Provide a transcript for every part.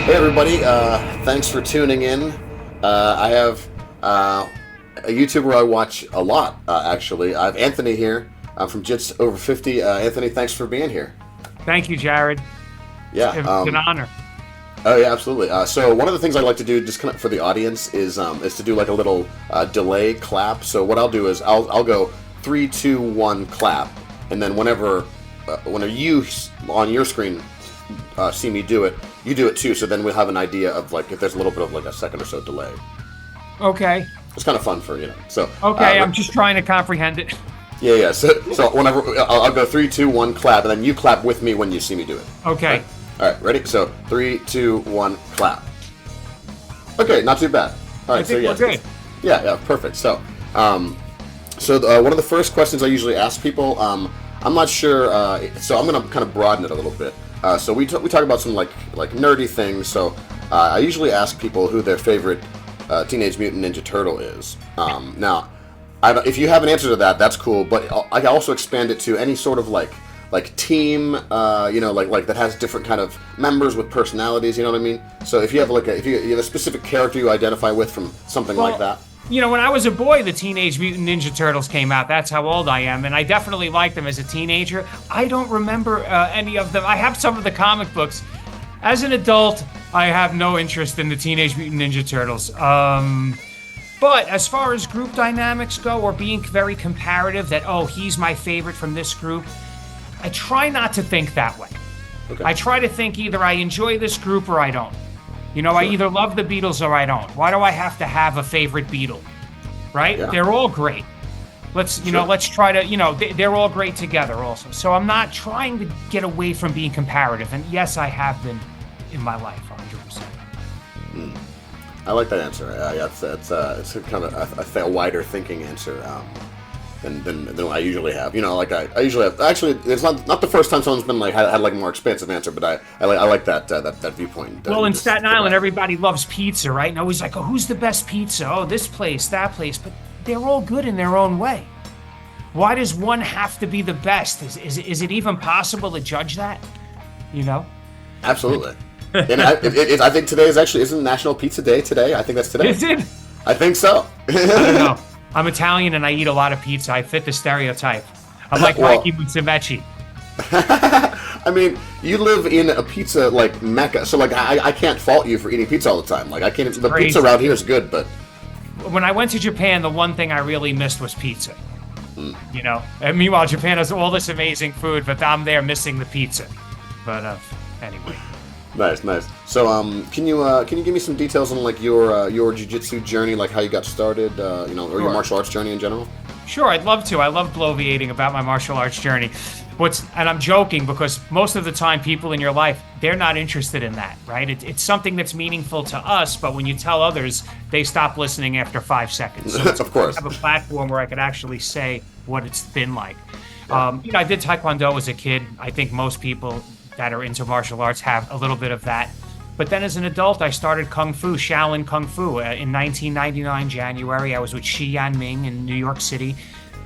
Hey everybody, thanks for tuning in. I have a YouTuber I watch a lot, actually. I have Anthony here. I'm from Jits Over 50. Anthony, thanks for being here. Thank you, Jared. Yeah. It's an honor. Oh yeah, absolutely. So one of the things I like to do, just kind of for the audience, is to do like a little delay clap. So what I'll do is I'll go 3, 2, 1, clap, and then whenever you on your screen see me do it, you do it too. So then we'll have an idea of like if there's a little bit of like a second or so delay. Okay. It's kind of fun for So okay, I'm just trying to comprehend it. Yeah. So whenever I'll go 3, 2, 1, clap, and then you clap with me when you see me do it. Okay. Right? All right, ready? So 3, 2, 1, clap. Okay, not too bad. All right, I think we're good. Yeah, perfect. So, one of the first questions I usually ask people, I'm not sure. So I'm gonna kind of broaden it a little bit. So we talk about some like nerdy things. So I usually ask people who their favorite Teenage Mutant Ninja Turtle is. Now, if you have an answer to that, that's cool. But I can also expand it to any sort of like team, like that has different kind of members with personalities. You know what I mean? So if you have if you have a specific character you identify with from something like that. You know, when I was a boy, the Teenage Mutant Ninja Turtles came out. That's how old I am, and I definitely liked them as a teenager. I don't remember any of them. I have some of the comic books. As an adult, I have no interest in the Teenage Mutant Ninja Turtles. But as far as group dynamics go, or being very comparative, that, oh, he's my favorite from this group, I try not to think that way. Okay. I try to think either I enjoy this group or I don't. You know, Sure. I either love the Beatles or I don't. Why do I have to have a favorite Beatle? Right? Yeah. They're all great. Let's try to, they're all great together also. So I'm not trying to get away from being comparative. And yes, I have been in my life, 100%. I like that answer. It's kind of a wider thinking answer than I usually have. I usually have. Actually, it's not the first time someone's been had like a more expansive answer, but I like that viewpoint. Well, in Staten Island, everybody loves pizza, right? And always like, oh, who's the best pizza? Oh, this place, that place. But they're all good in their own way. Why does one have to be the best? Is it even possible to judge that? You know? Absolutely. And I think today isn't National Pizza Day today? I think that's today. Is it? I think so. I don't know. I'm Italian and I eat a lot of pizza. I fit the stereotype. I'm like Mikey Musumeci. I mean, you live in a pizza mecca, so I can't fault you for eating pizza all the time. I can't. The crazy. Pizza around here is good, but when I went to Japan, the one thing I really missed was pizza. You know, and meanwhile, Japan has all this amazing food, but I'm there missing the pizza. But anyway. Nice. So, can you give me some details on your jiu-jitsu journey, like how you got started, or your martial arts journey in general? Sure, I'd love to. I love bloviating about my martial arts journey. And I'm joking because most of the time, people in your life, they're not interested in that, right? It's something that's meaningful to us, but when you tell others, they stop listening after 5 seconds. So of course, I have a platform where I could actually say what it's been like. Yeah. I did Taekwondo as a kid. I think most people that are into martial arts have a little bit of that. But then as an adult, I started Kung Fu, Shaolin Kung Fu. In 1999, January, I was with Shi Yanming in New York City.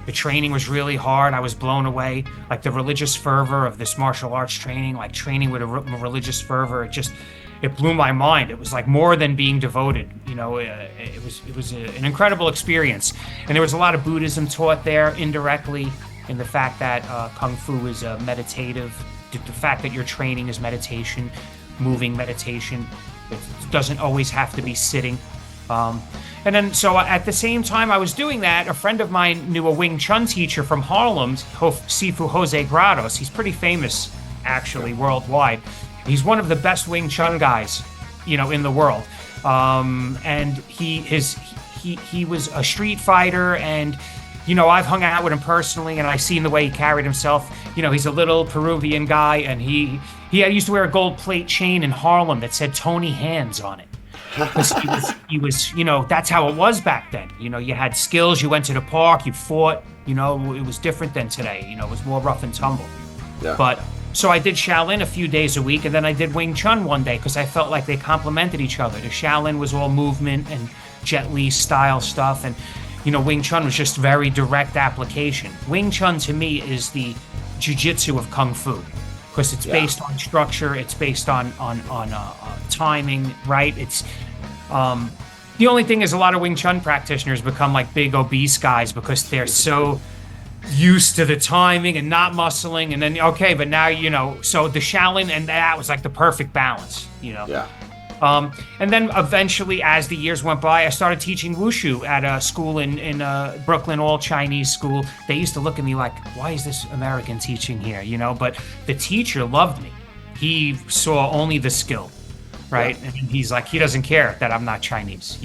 The training was really hard. I was blown away. Like the religious fervor of this martial arts training, like training with a religious fervor, it blew my mind. It was like more than being devoted. It was an incredible experience. And there was a lot of Buddhism taught there indirectly, in the fact that Kung Fu is meditative. The fact that your training is meditation, moving meditation. It doesn't always have to be sitting. And then, so at the same time I was doing that, a friend of mine knew a Wing Chun teacher from Harlem, Sifu Jose Grados. He's pretty famous, actually, worldwide. He's one of the best Wing Chun guys, in the world. And he was a street fighter, and I've hung out with him personally, and I've seen the way he carried himself. He's a little Peruvian guy, and he used to wear a gold plate chain in Harlem that said Tony Hands on it. He was, that's how it was back then. You had skills, you went to the park, you fought, it was different than today. It was more rough and tumble. Yeah. But, so I did Shaolin a few days a week, and then I did Wing Chun one day, because I felt like they complemented each other. The Shaolin was all movement and Jet Li style stuff, and Wing Chun was just very direct application. Wing Chun to me is the Jiu-Jitsu of Kung Fu. because it's based on structure, it's based on timing, right? It's the only thing is a lot of Wing Chun practitioners become like big obese guys because they're so used to the timing and not muscling, and then okay, but now so the Shaolin, and that was like the perfect balance, Yeah. And then eventually, as the years went by, I started teaching wushu at a school in Brooklyn, all Chinese school. They used to look at me like, why is this American teaching here? But the teacher loved me. He saw only the skill, right? And he's like, he doesn't care that I'm not Chinese,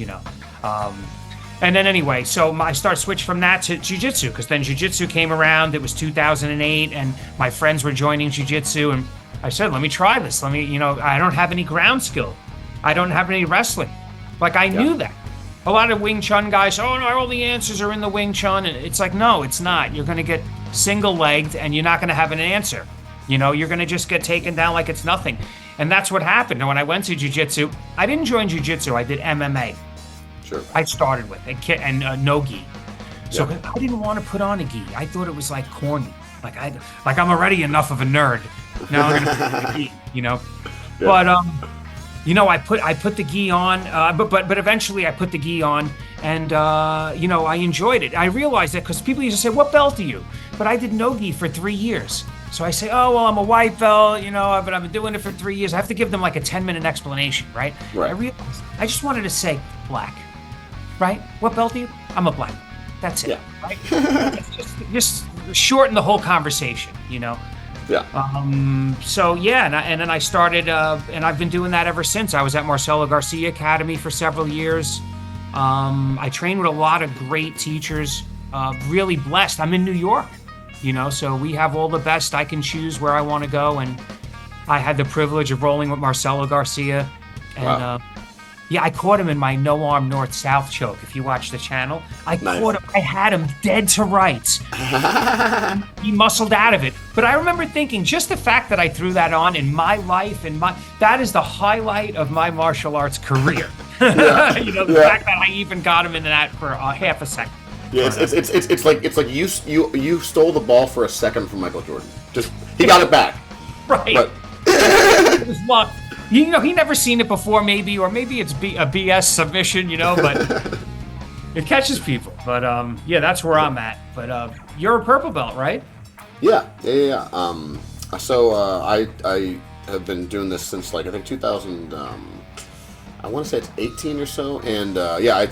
And then anyway, so I switched from that to Jiu-Jitsu, because then Jiu-Jitsu came around. It was 2008, and my friends were joining Jiu-Jitsu, and I said, let me try this. I don't have any ground skill. I don't have any wrestling. Like, I knew that. A lot of Wing Chun guys, oh, no, all the answers are in the Wing Chun. And it's like, no, it's not. You're going to get single-legged, and you're not going to have an answer. You're going to just get taken down like it's nothing. And that's what happened. And when I went to Jiu-Jitsu, I didn't join Jiu-Jitsu. I did MMA. Sure. I started with and no gi. So I didn't want to put on a gi. I thought it was like corny. Like I'm already enough of a nerd. Now I'm going to put on a gi, Yeah. But I put the gi on, but eventually I put the gi on, and I enjoyed it. I realized that because people used to say, "What belt are you?" But I did no gi for 3 years. So I say, "Oh, well, I'm a white belt. But I've been doing it for 3 years." I have to give them like a 10-minute explanation, right? Right. I realized I just wanted to say black, right? What belt are you? I'm a black belt. That's it. Yeah. Right? just shorten the whole conversation, Yeah. And then I started, and I've been doing that ever since. I was at Marcelo Garcia Academy for several years. I trained with a lot of great teachers. Really blessed. I'm in New York, so we have all the best. I can choose where I want to go, and I had the privilege of rolling with Marcelo Garcia, and I caught him in my no arm north-south choke. If you watch the channel, I caught him. I had him dead to rights. He muscled out of it. But I remember thinking, just the fact that I threw that on in my life, that is the highlight of my martial arts career. The fact that I even got him in that for half a second. Yeah, it's like you stole the ball for a second from Michael Jordan. Just he got it back. Right. But it was luck. He never seen it before, or maybe it's a BS submission, but it catches people. But that's where I'm at. But you're a purple belt, right? Yeah. So I have been doing this since I think 2000. I want to say it's 18 or so, and I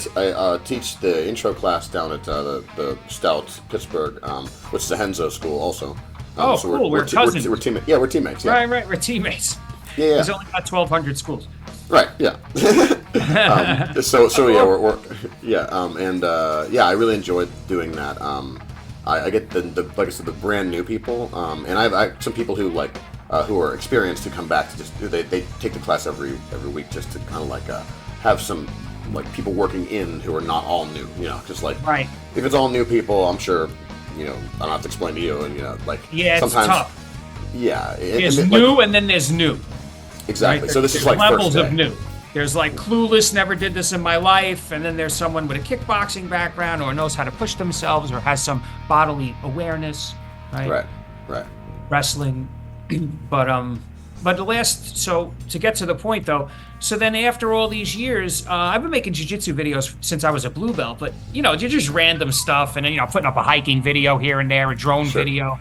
teach the intro class down at the Stout Pittsburgh, which is a Henzo school also. So cool. We're cousins. We're teammates. Yeah, we're teammates. Yeah. Right. We're teammates. Yeah. There's only about 1,200 schools. Right. Yeah. I really enjoyed doing that. I get the like I said, the brand new people, and I some people who who are experienced who come back to just they take the class every week just to kind of have some people working in who are not all new. Just right. If it's all new people, I'm sure I don't have to explain to you, and it's sometimes tough. Yeah. There's new, and then there's new. Exactly. Right? So this is levels first day. of new. There's clueless, never did this in my life, and then there's someone with a kickboxing background or knows how to push themselves or has some bodily awareness, right? Right. Wrestling, but to get to the point though, so then after all these years, I've been making jiu-jitsu videos since I was a blue belt, but you're just random stuff, and then putting up a hiking video here and there, a drone video.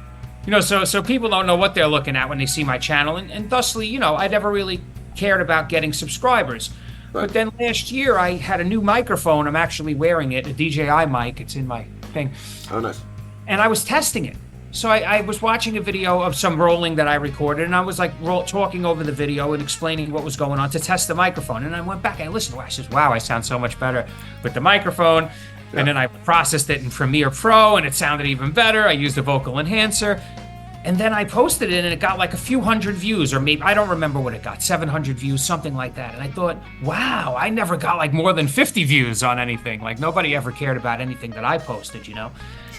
So people don't know what they're looking at when they see my channel, and thusly, I never really cared about getting subscribers. Right. But then last year, I had a new microphone. I'm actually wearing it, a DJI mic. It's in my thing. Oh, nice. And I was testing it. So I was watching a video of some rolling that I recorded, and I was talking over the video and explaining what was going on to test the microphone. And I went back and I listened to it. I said, wow, I sound so much better with the microphone. Yeah. And then I processed it in Premiere Pro, and it sounded even better. I used a vocal enhancer. And then I posted it, and it got a few hundred views, or maybe, I don't remember what it got, 700 views, something like that. And I thought, wow, I never got more than 50 views on anything. Nobody ever cared about anything that I posted, Sure.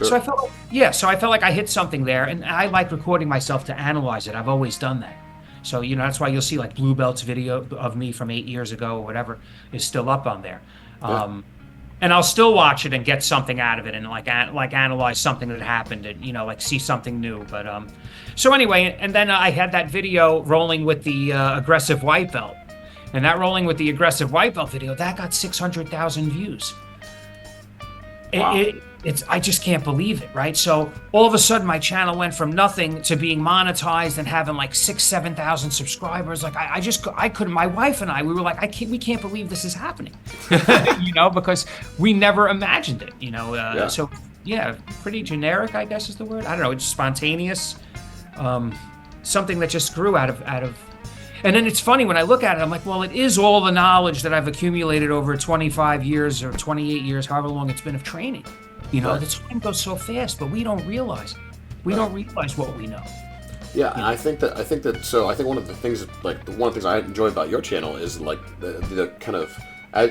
So I felt like I hit something there, and I like recording myself to analyze it. I've always done that. So, that's why you'll see Blue Belt's video of me from 8 years ago or whatever is still up on there. Yeah. And I'll still watch it and get something out of it, and like analyze something that happened, and like see something new. But so anyway, and then I had that video rolling with the aggressive white belt, and that rolling with the aggressive white belt video that got 600,000 views. Wow. I just can't believe it, right? So all of a sudden my channel went from nothing to being monetized and having like 7,000 subscribers. Like I couldn't, my wife and we were like, we can't believe this is happening, because we never imagined it, Yeah. So yeah, pretty generic, I guess is the word. I don't know. It's spontaneous, something that just grew out of. And then it's funny when I look at it, I'm like, well, it is all the knowledge that I've accumulated over 25 years or 28 years, however long it's been of training. Right. The time goes so fast, but we don't realize it. We don't realize what we know. Yeah, and I think that one of the things, one of the things I enjoy about your channel is like the kind of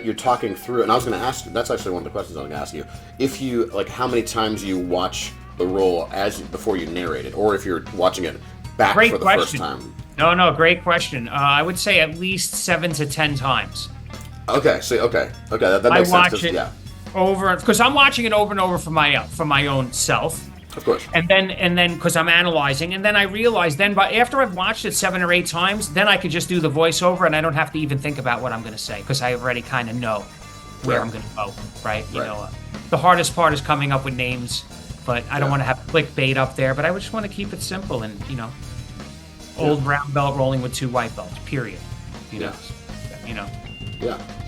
you're talking through. And I was going to ask you, that's actually one of the questions I was going to ask you. If you like, how many times you watch the role before you narrate it, or if you're watching it back for the first time. No, great question. I would say at least 7 to 10 times. Okay, so that makes sense. I watch it yeah. over, because I'm watching it over and over for my own self. Of course. And then because I'm analyzing, and then I realize after I've watched it 7 or 8 times, then I could just do the voiceover, and I don't have to even think about what I'm going to say, because I already kind of know where I'm going to go, right? The hardest part is coming up with names, but I don't want to have clickbait up there, but I just want to keep it simple and, old brown belt rolling with 2 white belts, period. Yeah.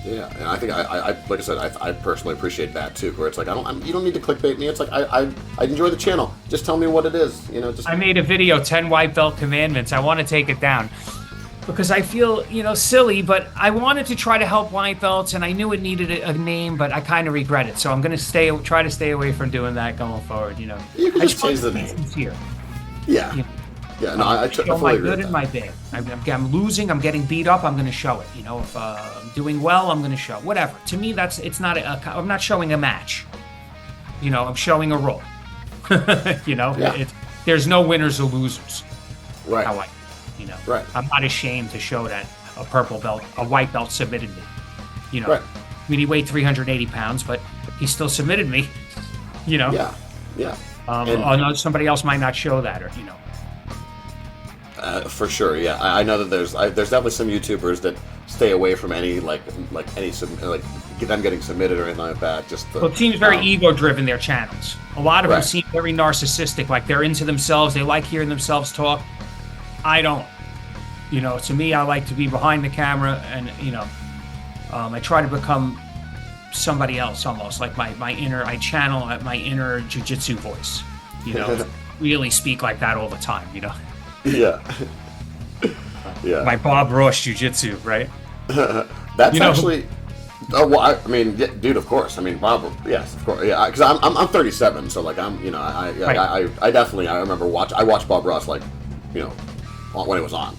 Yeah, and I think I like I said, I personally appreciate that too. Where it's like you don't need to clickbait me. It's like I enjoy the channel. Just tell me what it is. I made a video, 10 white belt commandments. I want to take it down because I feel silly, but I wanted to try to help white belts, and I knew it needed a name, but I kind of regret it. So I'm going to try to stay away from doing that going forward. You can just change the name. Sincere. Yeah. Yeah, no, I show my good and my bad. I'm losing. I'm getting beat up. I'm going to show it. If I'm doing well, I'm going to show whatever. To me, it's not. I'm not showing a match. I'm showing a role. Yeah. There's no winners or losers. Right. How Right. I'm not ashamed to show that a purple belt, a white belt submitted me. Right. I mean, he weighed 380 pounds, but he still submitted me. Yeah. Yeah. Somebody else might not show that, or For sure, yeah. I know that there's definitely some YouTubers that stay away from any them getting submitted or anything like that. It seems very ego-driven, their channels. A lot of them Right. seem very narcissistic, like they're into themselves. They like hearing themselves talk. I don't. To me, I like to be behind the camera, and I try to become somebody else almost, like I channel my inner Jiujitsu voice. Really speak like that all the time. Yeah. Yeah. My Bob Ross Jiu-Jitsu, right? That's actually. Oh well, I mean, yeah, dude. Of course. I mean, Bob. Yes, of course. Yeah, because I'm 37, so like I definitely I remember I watched Bob Ross when it was on.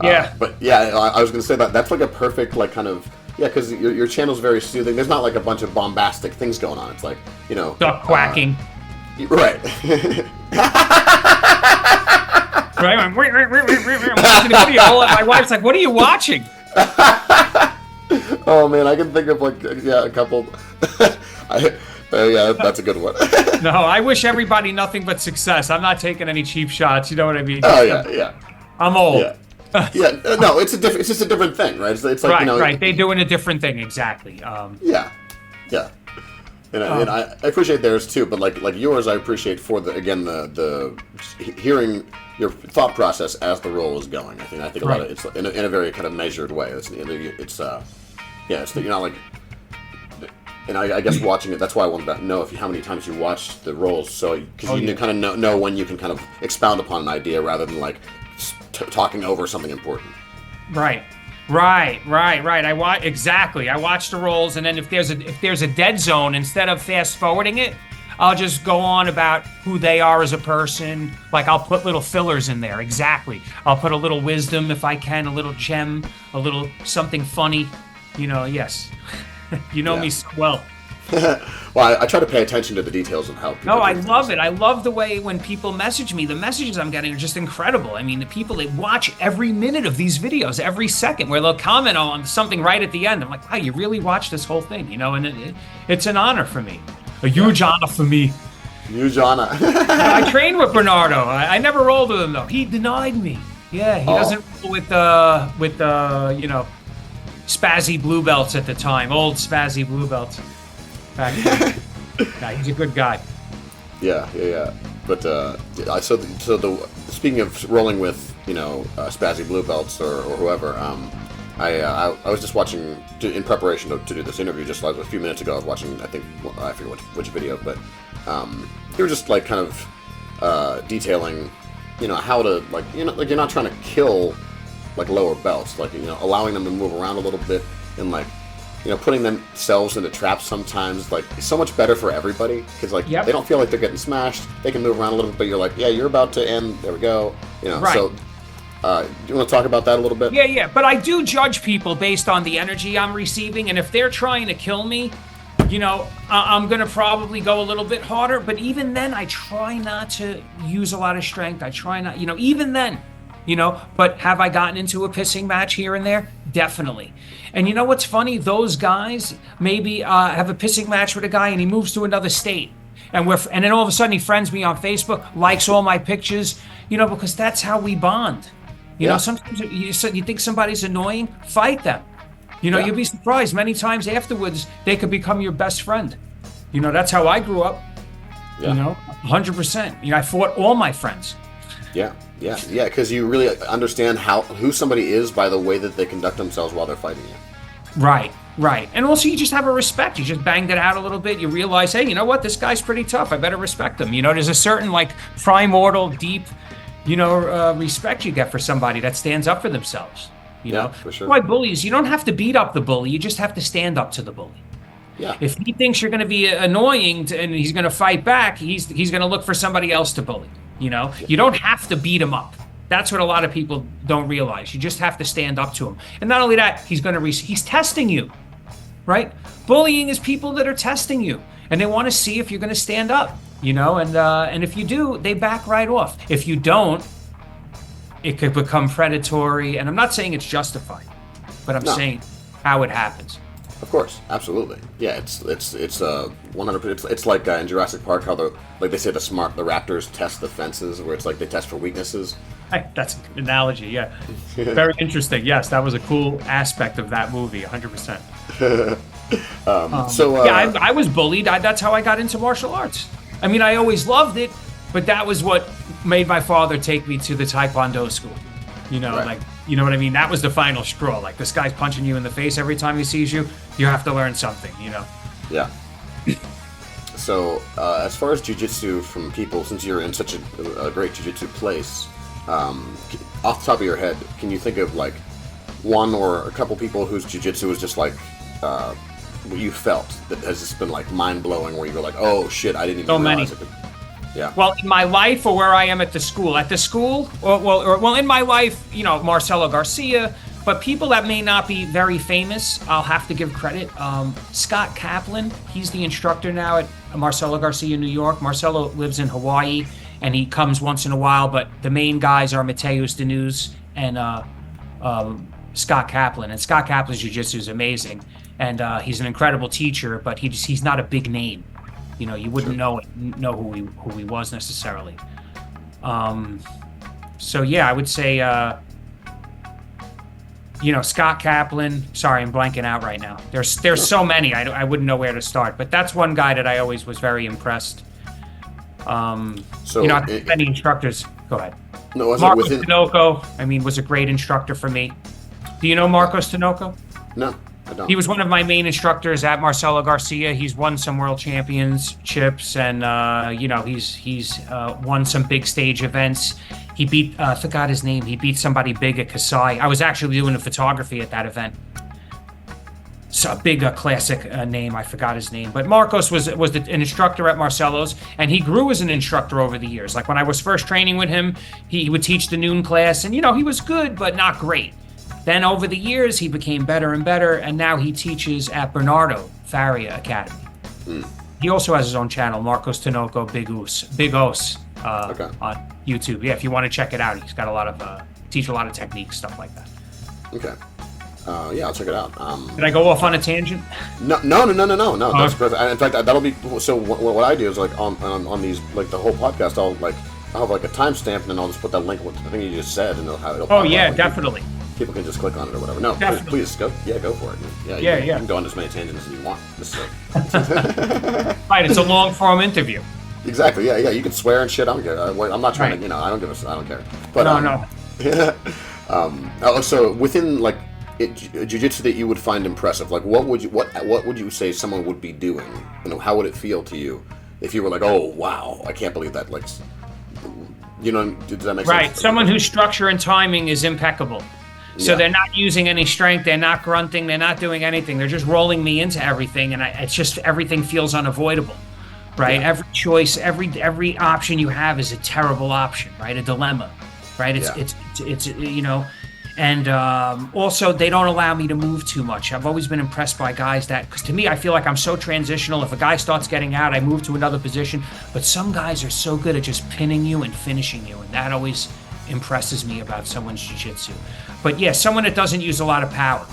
Yeah. But yeah, I was gonna say that's like a perfect kind of. Yeah, because your channel's very soothing. There's not like a bunch of bombastic things going on. It's like duck quacking. Right. Right. I'm watching a video, and my wife's like, "What are you watching?" Oh man, I can think of a couple. Yeah, that's a good one. No, I wish everybody nothing but success. I'm not taking any cheap shots. You know what I mean? Oh yeah. I'm old. Yeah. No, it's just a different thing, right? It's like right. They're doing a different thing, exactly. Yeah. And I appreciate theirs too, but like yours, I appreciate for the hearing your thought process as the role is going. I think a lot of it's in a very kind of measured way. You're not like. And I guess watching it, that's why I wanted to know how many times you watched the roles, so because you kind of know when you can kind of expound upon an idea rather than talking over something important. Right. I watch the rolls, and then if there's a dead zone, instead of fast forwarding it, I'll just go on about who they are as a person. Like I'll put little fillers in there. Exactly. I'll put a little wisdom if I can, a little gem, a little something funny. Yes. Me so well. Well, I try to pay attention to the details of how people No, I do love things. it. I love the way when people message me, the messages I'm getting are just incredible. I mean, the people, they watch every minute of these videos, every second, where they'll comment on something right at the end. I'm like, wow, you really watched this whole thing, you know? And it's an honor for me. A huge honor for me. Huge honor. I trained with Bernardo. I never rolled with him, though. He denied me. Yeah, he doesn't roll with you know, spazzy blue belts at the time. Old spazzy blue belts. Back then. Nah, he's a good guy. Yeah. But speaking of rolling with, you know, spazzy blue belts or whoever, I was just watching in preparation to do this interview just like a few minutes ago. I was watching, I think, I forget which video, but they were just like kind of detailing, you know, how to, like, you know, like, you're not trying to kill like lower belts, like, you know, allowing them to move around a little bit and, like, you know, putting themselves into traps sometimes, like, is so much better for everybody, because, like, they don't feel like they're getting smashed. They can move around a little bit, but you're like, yeah, you're about to end. There we go. You know, so do you want to talk about that a little bit? Yeah. But I do judge people based on the energy I'm receiving, and if they're trying to kill me, you know, I'm going to probably go a little bit harder. But even then, I try not to use a lot of strength. I try not, you know, even then, you know, but have I gotten into a pissing match here and there? Definitely. And you know what's funny? Those guys maybe have a pissing match with a guy and he moves to another state. And then all of a sudden he friends me on Facebook, likes all my pictures, you know, because that's how we bond. You know, sometimes you think somebody's annoying, fight them. You know, you'll be surprised many times afterwards they could become your best friend. You know, that's how I grew up. You know, 100%. You know, I fought all my friends. Yeah, because you really understand who somebody is by the way that they conduct themselves while they're fighting you. Right. And also you just have a respect. You just banged it out a little bit. You realize, hey, you know what? This guy's pretty tough. I better respect him. You know, there's a certain, like, primordial, deep, you know, respect you get for somebody that stands up for themselves. You know, for sure. Why bullies? You don't have to beat up the bully. You just have to stand up to the bully. Yeah. If he thinks you're going to be annoying and he's going to fight back, he's going to look for somebody else to bully. You know, you don't have to beat him up. That's what a lot of people don't realize. You just have to stand up to him. And not only that, he's testing you, right? Bullying is people that are testing you, and they want to see if you're going to stand up, you know, and if you do, they back right off. If you don't, it could become predatory. And I'm not saying it's justified, but I'm saying how it happens. Of course, absolutely. Yeah, it's 100%. It's like in Jurassic Park, how they say the raptors test the fences, where it's like they test for weaknesses. Hey, that's an analogy. Yeah, very interesting. Yes, that was a cool aspect of that movie. 100%. I was bullied. That's how I got into martial arts. I mean, I always loved it, but that was what made my father take me to the Taekwondo school. You know, like, you know what I mean? That was the final straw. Like, this guy's punching you in the face every time he sees you. You have to learn something, you know? Yeah. So, as far as jiu-jitsu from people, since you're in such a great jiu-jitsu place, off the top of your head, can you think of, like, one or a couple people whose jiu-jitsu is just, like, what you felt that has just been, like, mind-blowing, where you go, like, oh, shit, I didn't even realize it. Yeah. Well, in my life or where I am at the school? At the school? Well, in my life, you know, Marcelo Garcia, but people that may not be very famous, I'll have to give credit. Scott Kaplan, he's the instructor now at Marcelo Garcia, New York. Marcelo lives in Hawaii, and he comes once in a while, but the main guys are Mateus Denuz and Scott Kaplan. And Scott Kaplan's jiu-jitsu is amazing, and he's an incredible teacher, but he's not a big name. You know, you wouldn't know who he was necessarily. So yeah, I would say, you know, Scott Kaplan. Sorry, I'm blanking out right now. There's so many, I wouldn't know where to start. But that's one guy that I always was very impressed. You know, many instructors. Go ahead. No, Marcos Tinoco, I mean, was a great instructor for me. Do you know Marcos Tinoco? No. I don't. He was one of my main instructors at Marcelo Garcia. He's won some world championships, and you know, he's won some big stage events. He beat I forgot his name. He beat somebody big at Kasai. I was actually doing the photography at that event. So a big classic name. I forgot his name, but Marcos was an instructor at Marcelo's, and he grew as an instructor over the years. Like when I was first training with him, he would teach the noon class, and you know, he was good but not great. Then over the years, he became better and better, and now he teaches at Bernardo Faria Academy. He also has his own channel, Marcos Tinoco Big Os on YouTube. Yeah, if you want to check it out, he's got a lot of teach a lot of techniques, stuff like that. Okay. Yeah, I'll check it out. Did I go off on a tangent? No. That's perfect. In fact, that'll be so. What I do is like on these like the whole podcast, I'll have like a timestamp and then I'll just put that link with the thing you just said, and it'll pop up, definitely. People can just click on it or whatever. No, please go. Yeah, go for it. Yeah. You can go on as many tangents as you want. Right, it's a long form interview. Exactly. Yeah. You can swear and shit. I don't care. I'm not trying to. I don't care. But no. So within like jiu-jitsu that you would find impressive, like what would you say someone would be doing? How would it feel to you if you were like, oh wow, I can't believe that, like, does that make sense? Right, someone whose structure and timing is impeccable. So they're not using any strength, they're not grunting, they're not doing anything. They're just rolling me into everything, and it's just everything feels unavoidable, right? Yeah. Every choice, every option you have is a terrible option, right? A dilemma, right? It's and also they don't allow me to move too much. I've always been impressed by guys because to me, I feel like I'm so transitional. If a guy starts getting out, I move to another position. But some guys are so good at just pinning you and finishing you, and that always impresses me about someone's jiu-jitsu. But yeah, someone that doesn't use a lot of power.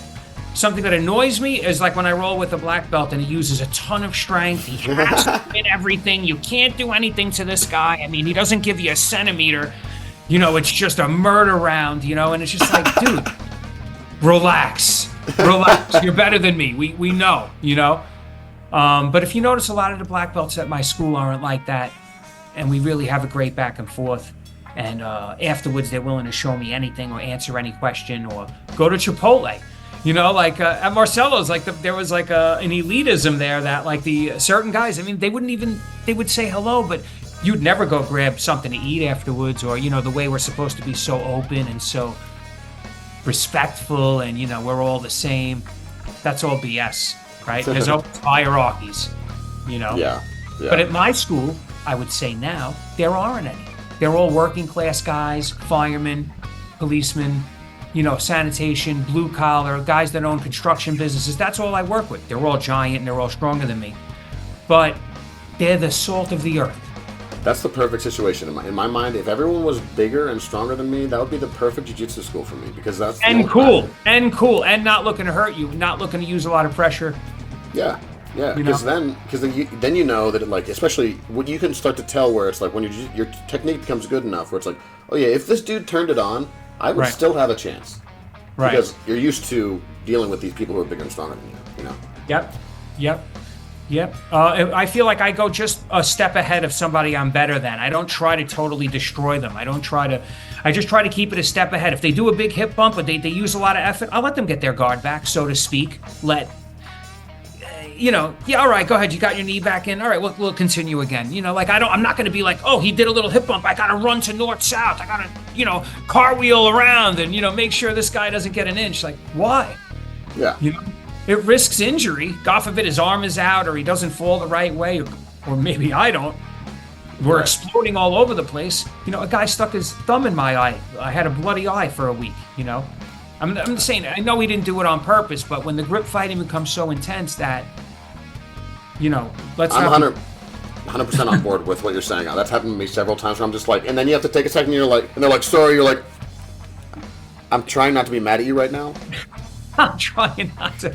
Something that annoys me is like when I roll with a black belt and he uses a ton of strength. He has to win everything. You can't do anything to this guy. I mean, he doesn't give you a centimeter. It's just a murder round, and it's just like, dude, relax. You're better than me. We know, But if you notice, a lot of the black belts at my school aren't like that, and we really have a great back and forth. And afterwards, they're willing to show me anything or answer any question or go to Chipotle. Like at Marcelo's, like there was like an elitism there that like the certain guys, I mean, they would say hello, but you'd never go grab something to eat afterwards, or, the way we're supposed to be so open and so respectful and, we're all the same. That's all BS, right? There's no hierarchies, Yeah. But at my school, I would say now, there aren't any. They're all working class guys, firemen, policemen, sanitation, blue collar, guys that own construction businesses. That's all I work with. They're all giant and they're all stronger than me. But they're the salt of the earth. That's the perfect situation in my mind. If everyone was bigger and stronger than me, that would be the perfect jiu-jitsu school for me, because that's cool, and not looking to hurt you, not looking to use a lot of pressure. Yeah, because then you know that it, especially when you can start to tell where it's like when your technique becomes good enough where it's like, oh yeah, if this dude turned it on, I would still have a chance, right? Because you're used to dealing with these people who are bigger and stronger than you. Yep. I feel like I go just a step ahead of somebody I'm better than. I don't try to totally destroy them. I just try to keep it a step ahead. If they do a big hip bump, but they use a lot of effort, I'll let them get their guard back, so to speak. All right, go ahead. You got your knee back in. All right, we'll continue again. I'm not going to be like, oh, he did a little hip bump. I got to run to north-south. I got to, cartwheel around and, make sure this guy doesn't get an inch. Like, why? Yeah. It risks injury. God forbid his arm is out or he doesn't fall the right way, or maybe I don't. We're exploding all over the place. A guy stuck his thumb in my eye. I had a bloody eye for a week, I'm just saying, I know he didn't do it on purpose, but when the grip fighting becomes so intense that, let's I'm 100% on board with what you're saying. That's happened to me several times where I'm just like, and then you have to take a second and you're like, and they're like, sorry, you're like, I'm trying not to be mad at you right now. I'm trying not to.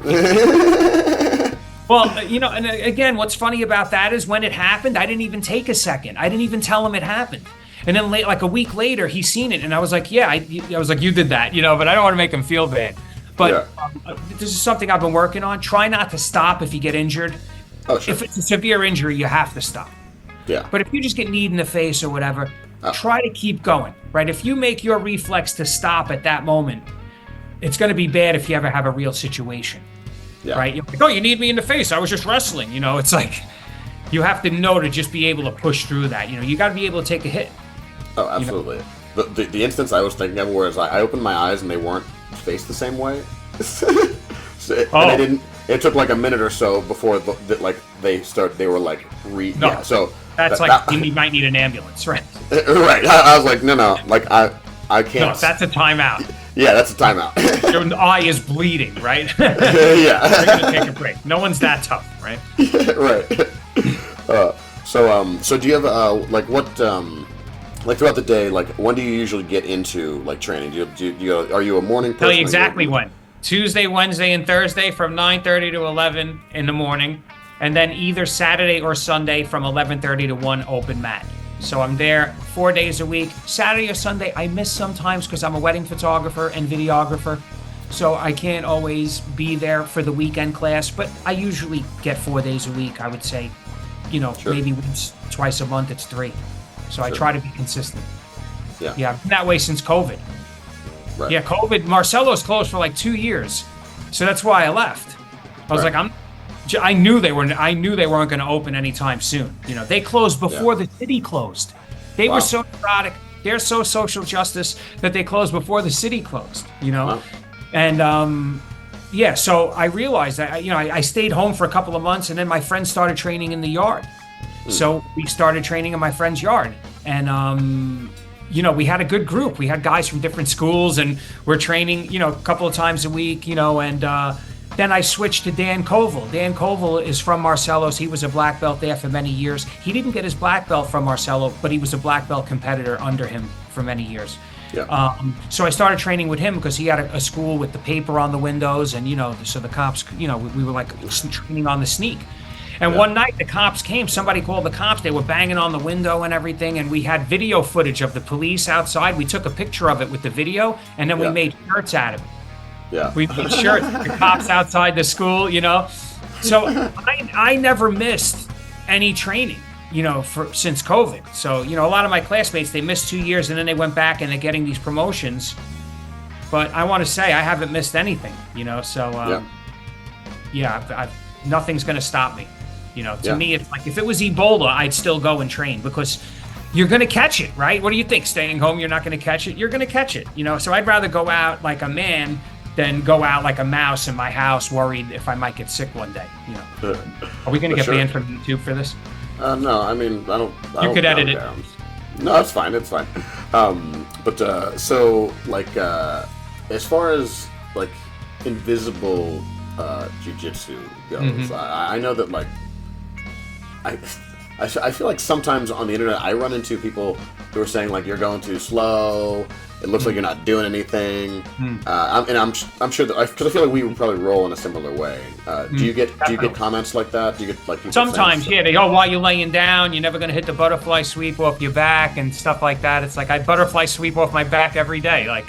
Well, and again, what's funny about that is when it happened, I didn't even take a second. I didn't even tell him it happened. And then like a week later, he seen it, and I was like, yeah, I was like, you did that, but I don't want to make him feel bad. But this is something I've been working on. Try not to stop if you get injured. Oh, sure. If it's a severe injury, you have to stop. Yeah. But if you just get kneed in the face or whatever, try to keep going, right? If you make your reflex to stop at that moment, it's going to be bad if you ever have a real situation, right? You're like, oh, you need me in the face. I was just wrestling. It's like you have to know to just be able to push through that. You got to be able to take a hit. Oh, absolutely. The instance I was thinking of was I opened my eyes and they weren't faced the same way. And they didn't. It took like a minute or so before they were like so that's you might need an ambulance, right? Right. I was like, no, like I can't. No, that's a timeout. Yeah, that's a timeout. Your eye is bleeding, right? Yeah. You're gonna take a break. No one's that tough, right? Right. So do you have like what like throughout the day, like when do you usually get into like training? Are you a morning person? Tell you exactly when. Tuesday, Wednesday, and Thursday from 9:30 to 11 in the morning, and then either Saturday or Sunday from 11:30 to 1 open mat. So I'm there 4 days a week. Saturday or Sunday I miss sometimes because I'm a wedding photographer and videographer, so I can't always be there for the weekend class. But I usually get 4 days a week. I would say, Sure. maybe once, twice a month. It's 3. So I try to be consistent. Yeah. Yeah, I've been that way since COVID. Right. Yeah, COVID. Marcelo's closed for like 2 years, so that's why I left. I was Right. like, I knew they weren't going to open anytime soon. They closed before the city closed. They were so neurotic. They're so social justice that they closed before the city closed. Wow. And yeah, so I realized that I stayed home for a couple of months, and then my friends started training in the yard. So we started training in my friend's yard, and we had a good group. We had guys from different schools, and we're training, a couple of times a week, and then I switched to Dan Koval. Dan Koval is from Marcelo's. He was a black belt there for many years. He didn't get his black belt from Marcelo, but he was a black belt competitor under him for many years. Yeah. So I started training with him because he had a school with the paper on the windows, and so the cops, we were like training on the sneak. And one night the cops came. Somebody called the cops. They were banging on the window and everything. And we had video footage of the police outside. We took a picture of it with the video, and then we made shirts out of it. Yeah. We made shirts. The cops outside the school, So I never missed any training, since COVID. So a lot of my classmates, they missed 2 years, and then they went back and they're getting these promotions. But I want to say I haven't missed anything, So nothing's going to stop me. To me, it's like if it was Ebola, I'd still go and train because you're going to catch it, right? What do you think? Staying home, you're not going to catch it? You're going to catch it, So I'd rather go out like a man than go out like a mouse in my house worried if I might get sick one day, Are we going to get banned from YouTube for this? No, I mean, I don't. You could edit it. No, it's fine. It's fine. So like, as far as like invisible jiu-jitsu goes, I know that like I feel like sometimes on the internet I run into people who are saying like you're going too slow. It looks like you're not doing anything. I'm sure that because I feel like we would probably roll in a similar way. Do you get comments like that? Do you get like people sometimes? Yeah, they go, "Why you laying down? You're never gonna hit the butterfly sweep off your back and stuff like that." It's like I butterfly sweep off my back every day, like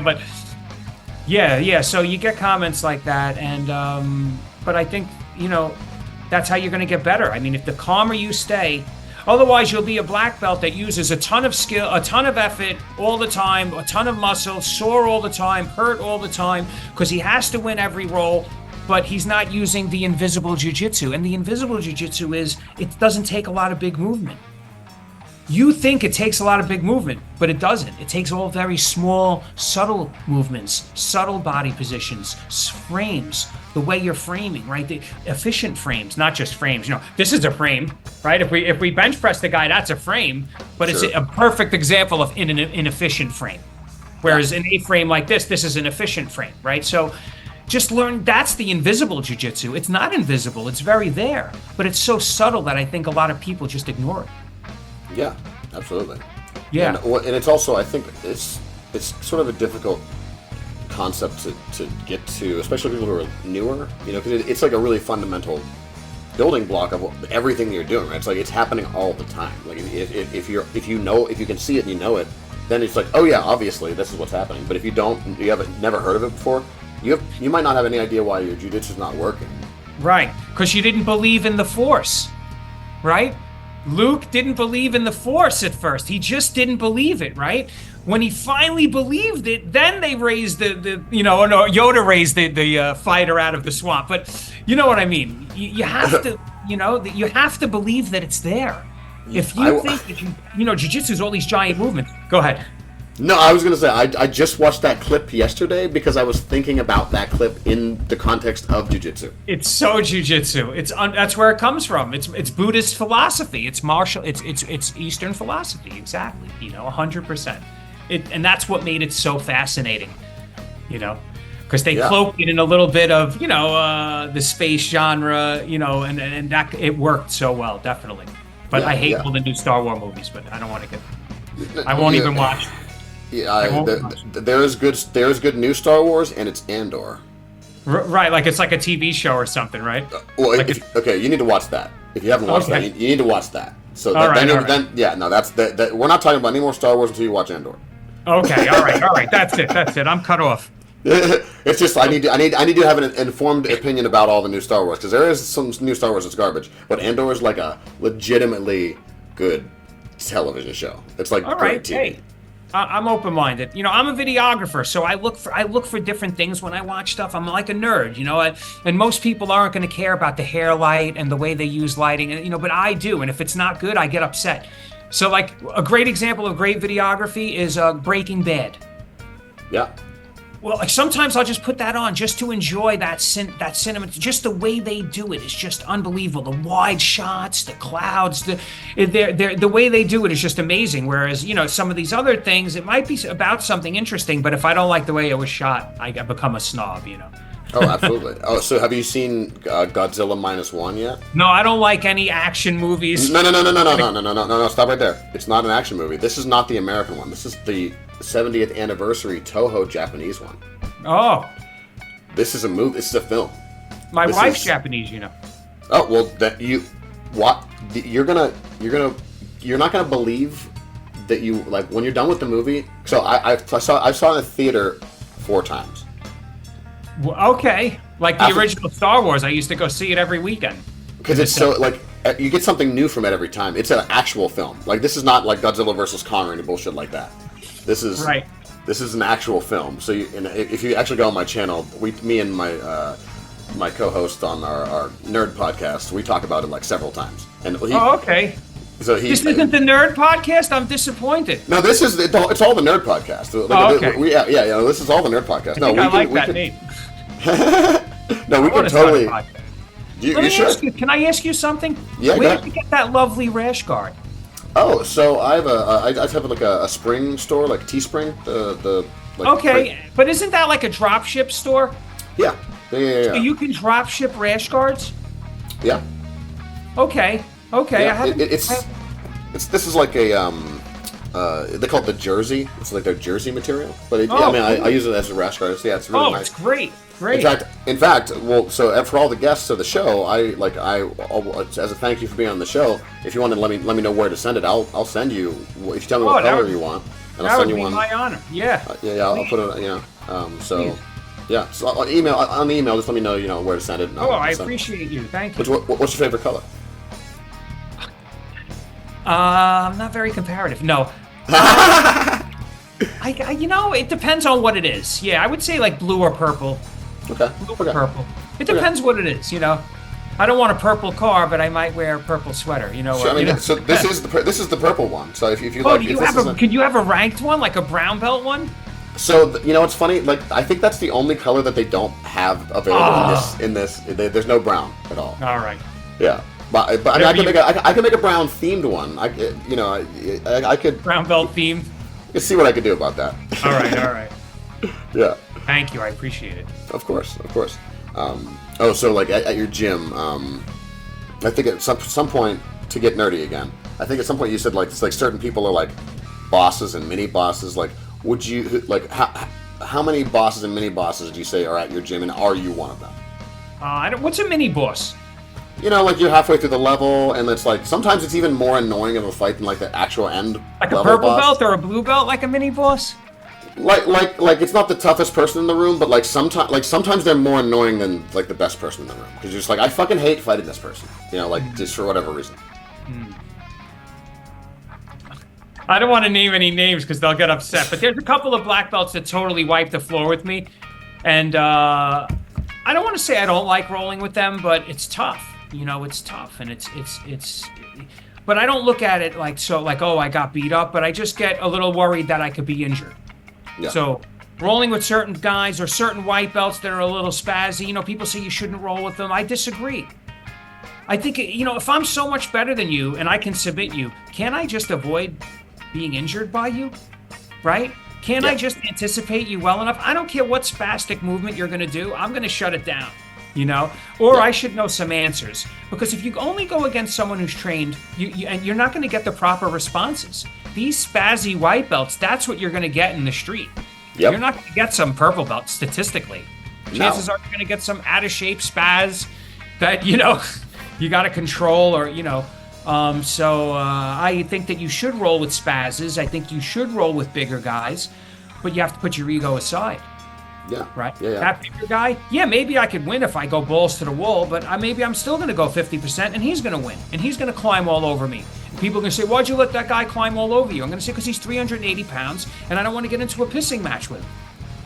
But yeah. So you get comments like that, and but I think that's how you're gonna get better. I mean, if the calmer you stay. Otherwise, you'll be a black belt that uses a ton of skill, a ton of effort all the time, a ton of muscle, sore all the time, hurt all the time, because he has to win every roll, but he's not using the invisible jiu-jitsu. And the invisible jiu-jitsu it doesn't take a lot of big movement. You think it takes a lot of big movement, but it doesn't. It takes all very small, subtle movements, subtle body positions, frames, the way you're framing, right? The efficient frames, not just frames. This is a frame, right? If we bench press the guy, that's a frame, but it's a perfect example of an inefficient frame. Whereas an A-frame like this is an efficient frame, right? So just learn that's the invisible jiu-jitsu. It's not invisible, it's very there, but it's so subtle that I think a lot of people just ignore it. Yeah, absolutely. Yeah. And it's also, I think it's sort of a difficult concept to get to, especially people who are newer, because it's like a really fundamental building block of everything you're doing, right? It's like it's happening all the time. Like if you can see it and you know it, then it's like, oh yeah, obviously this is what's happening. But if you haven't never heard of it before, you might not have any idea why your jiu-jitsu is not working. Right, because you didn't believe in the force, right? Luke didn't believe in the force at first. He just didn't believe it, right? When he finally believed it, then they raised Yoda raised the fighter out of the swamp. But you know what I mean? You have to, you have to believe that it's there. If you think that jiu-jitsu is all these giant movements. Go ahead. No, I was going to say, I just watched that clip yesterday because I was thinking about that clip in the context of jiu-jitsu. It's so jiu-jitsu. That's where it comes from. It's Buddhist philosophy. It's martial. It's Eastern philosophy. Exactly. 100%. and that's what made it so fascinating, you know, because they Yeah. cloaked it in a little bit of, the space genre, and that it worked so well, definitely. But Yeah, I hate yeah. all the new Star Wars movies, but I don't want to get. I won't even watch. Yeah, there is good new Star Wars, and it's Andor. Right, like it's like a TV show or something, right? Well, Like okay, you need to watch that. If you haven't watched Okay. that, you need to watch that. So All right, all right. then, yeah, no, that's that. We're not talking about any more Star Wars until you watch Andor. Okay, all right. That's it. I'm cut off. It's just I need to have an informed opinion about all the new Star Wars, because there is some new Star Wars that's garbage, but Andor is like a legitimately good television show. It's like All great right, TV. hey, I'm open-minded. I'm a videographer, so I look for different things when I watch stuff. I'm like a nerd, and most people aren't going to care about the hair light and the way they use lighting, but I do. And if it's not good, I get upset. So, like, a great example of great videography is Breaking Bad. Yeah. Well, like sometimes I'll just put that on just to enjoy that cinema. Just the way they do it is just unbelievable. The wide shots, the clouds, the way they do it is just amazing. Whereas, some of these other things, it might be about something interesting, but if I don't like the way it was shot, I become a snob. Oh, absolutely. Oh, so have you seen Godzilla -1 yet? No, I don't like any action movies. No. Stop right there. It's not an action movie. This is not the American one. This is the 70th anniversary Toho Japanese one. Oh, This is a movie. This is a film. my This wife's is- Japanese. Oh well, you're not gonna believe that you like when you're done with the movie. So I saw it in the theater 4 times. Well, okay, like the After- original Star Wars. I used to go see it every weekend. Because it's so like you get something new from it every time. It's an actual film. Like this is not like Godzilla versus Kong or any bullshit like that. This is Right. This is an actual film. So if you actually go on my channel, me and my co-host on our nerd podcast, we talk about it like several times. And Oh, okay. so he. This isn't the nerd podcast. I'm disappointed. No, this is it's all the nerd podcast. Oh, okay. Yeah. This is all the nerd podcast. I think I like that name. No, we I wanna can start a totally. podcast. You Let me sure? ask you. Can I ask you something? Yeah, go Where ahead. did you get that lovely rash guard? Oh, so I have like a spring store, like Teespring. Like Okay, but isn't that like a drop ship store? Yeah. So you can drop ship rash guards? Yeah. Okay. I Yeah. haven't. This is like a they call it the jersey. It's like their jersey material. But Oh, I use it as a rash guard. So yeah, it's really Oh, nice. it's great. In fact, well, so for all the guests of the show, as a thank you for being on the show, if you want to let me know where to send it, I'll send you. If you tell me what color you want, and That I'll would send you be one. my honor. Yeah. I'll put it. So, yeah. So on the email, just let me know, where to send it. And Oh, I'll I send it. appreciate you. Thank you. What's your favorite color? I'm not very comparative. No. It depends on what it is. Yeah, I would say like blue or purple. Okay. Blue or purple. It depends what it is. I don't want a purple car, but I might wear a purple sweater. Sure, so this is the purple one. So if you Oh, like, do you if this have a? isn't- Could you have a ranked one, like a brown belt one? So it's funny. Like I think that's the only color that they don't have available in this. There's no brown at all. All right. Yeah, but I mean, I can make a brown themed one. I could Brown belt themed. see what I could do about that. All right. Yeah, Thank you. I appreciate it. of course. So like at your gym, I think at some point, to get nerdy again, I think at some point you said like it's like certain people are like bosses and mini bosses. Like, would you like how many bosses and mini bosses would you say are at your gym, and are you one of them? What's a mini boss? Like you're halfway through the level, and it's like sometimes it's even more annoying of a fight than like the actual end. Like a level purple boss. belt or a blue belt, like a mini boss? Like it's not the toughest person in the room, but like sometimes they're more annoying than like the best person in the room, because you're just like, I fucking hate fighting this person, just for whatever reason. I don't want to name any names because they'll get upset, but there's a couple of black belts that totally wipe the floor with me, and I don't want to say I don't like rolling with them, but it's tough. It's tough, and it's. But I don't look at it like oh, I got beat up, but I just get a little worried that I could be injured. Yeah. So rolling with certain guys or certain white belts that are a little spazzy, people say you shouldn't roll with them. I disagree. I think, if I'm so much better than you and I can submit you, can't I just avoid being injured by you? right? Can't I Yeah. just anticipate you well enough? I don't care what spastic movement you're going to do. I'm going to shut it down, Or Yeah. I should know some answers. Because if you only go against someone who's trained, and you're not going to get the proper responses. These spazzy white belts, that's what you're going to get in the street. Yep. You're not going to get some purple belt statistically. Chances are you're going to get some out of shape spaz that, you got to control or, So I think that you should roll with spazzes. I think you should roll with bigger guys, but you have to put your ego aside. Yeah. Right? Yeah. That bigger guy, maybe I could win if I go balls to the wall, but maybe I'm still going to go 50% and he's going to win. And he's going to climb all over me. And people are going to say, why'd you let that guy climb all over you? I'm going to say, because he's 380 pounds and I don't want to get into a pissing match with him.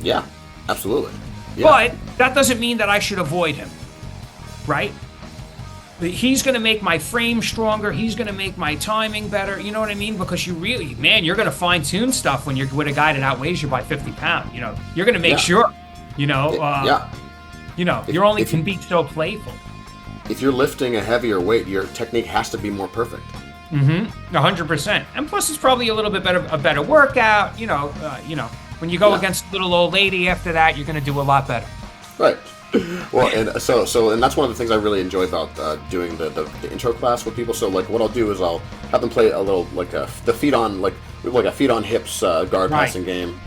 Yeah, absolutely. Yeah. But that doesn't mean that I should avoid him. Right? He's going to make my frame stronger. He's going to make my timing better. You know what I mean? Because you're going to fine tune stuff when you're with a guy that outweighs you by 50 pounds. You're going to make sure, you only can be so playful. If you're lifting a heavier weight, your technique has to be more perfect. 100%. And plus, it's probably a little bit a better workout. When you go against a little old lady after that, you're going to do a lot better. Right. Well, and so that's one of the things I really enjoy about doing the intro class with people. So like, what I'll do is I'll have them play a little the feet on a feet on hips guard passing game,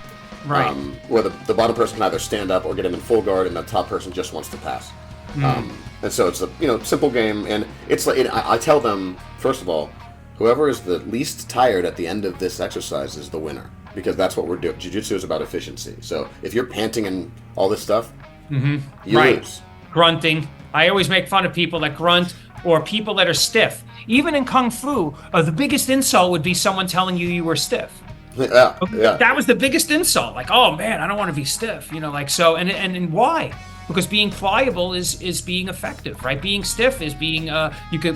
right? Where the bottom person can either stand up or get him in full guard, and the top person just wants to pass. And so it's a simple game, and it's like I tell them, first of all, whoever is the least tired at the end of this exercise is the winner, because that's what we're doing. Jiu-Jitsu is about efficiency. So if you're panting and all this stuff. You lose. Grunting. I always make fun of people that grunt or people that are stiff. Even in Kung Fu, the biggest insult would be someone telling you were stiff. Yeah. That was the biggest insult. Like, oh man, I don't want to be stiff. So, and why? Because being pliable is being effective, right? Being stiff is being,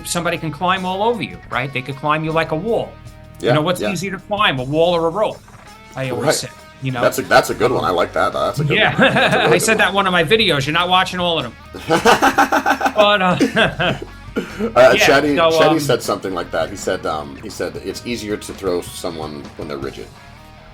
somebody can climb all over you, right? They could climb you like a wall. Yeah. What's easier to climb, a wall or a rope? I always say. That's a good one. I like that. That's a good one. Yeah, I said that in one of my videos. You're not watching all of them. But Shadi said something like that. He said it's easier to throw someone when they're rigid.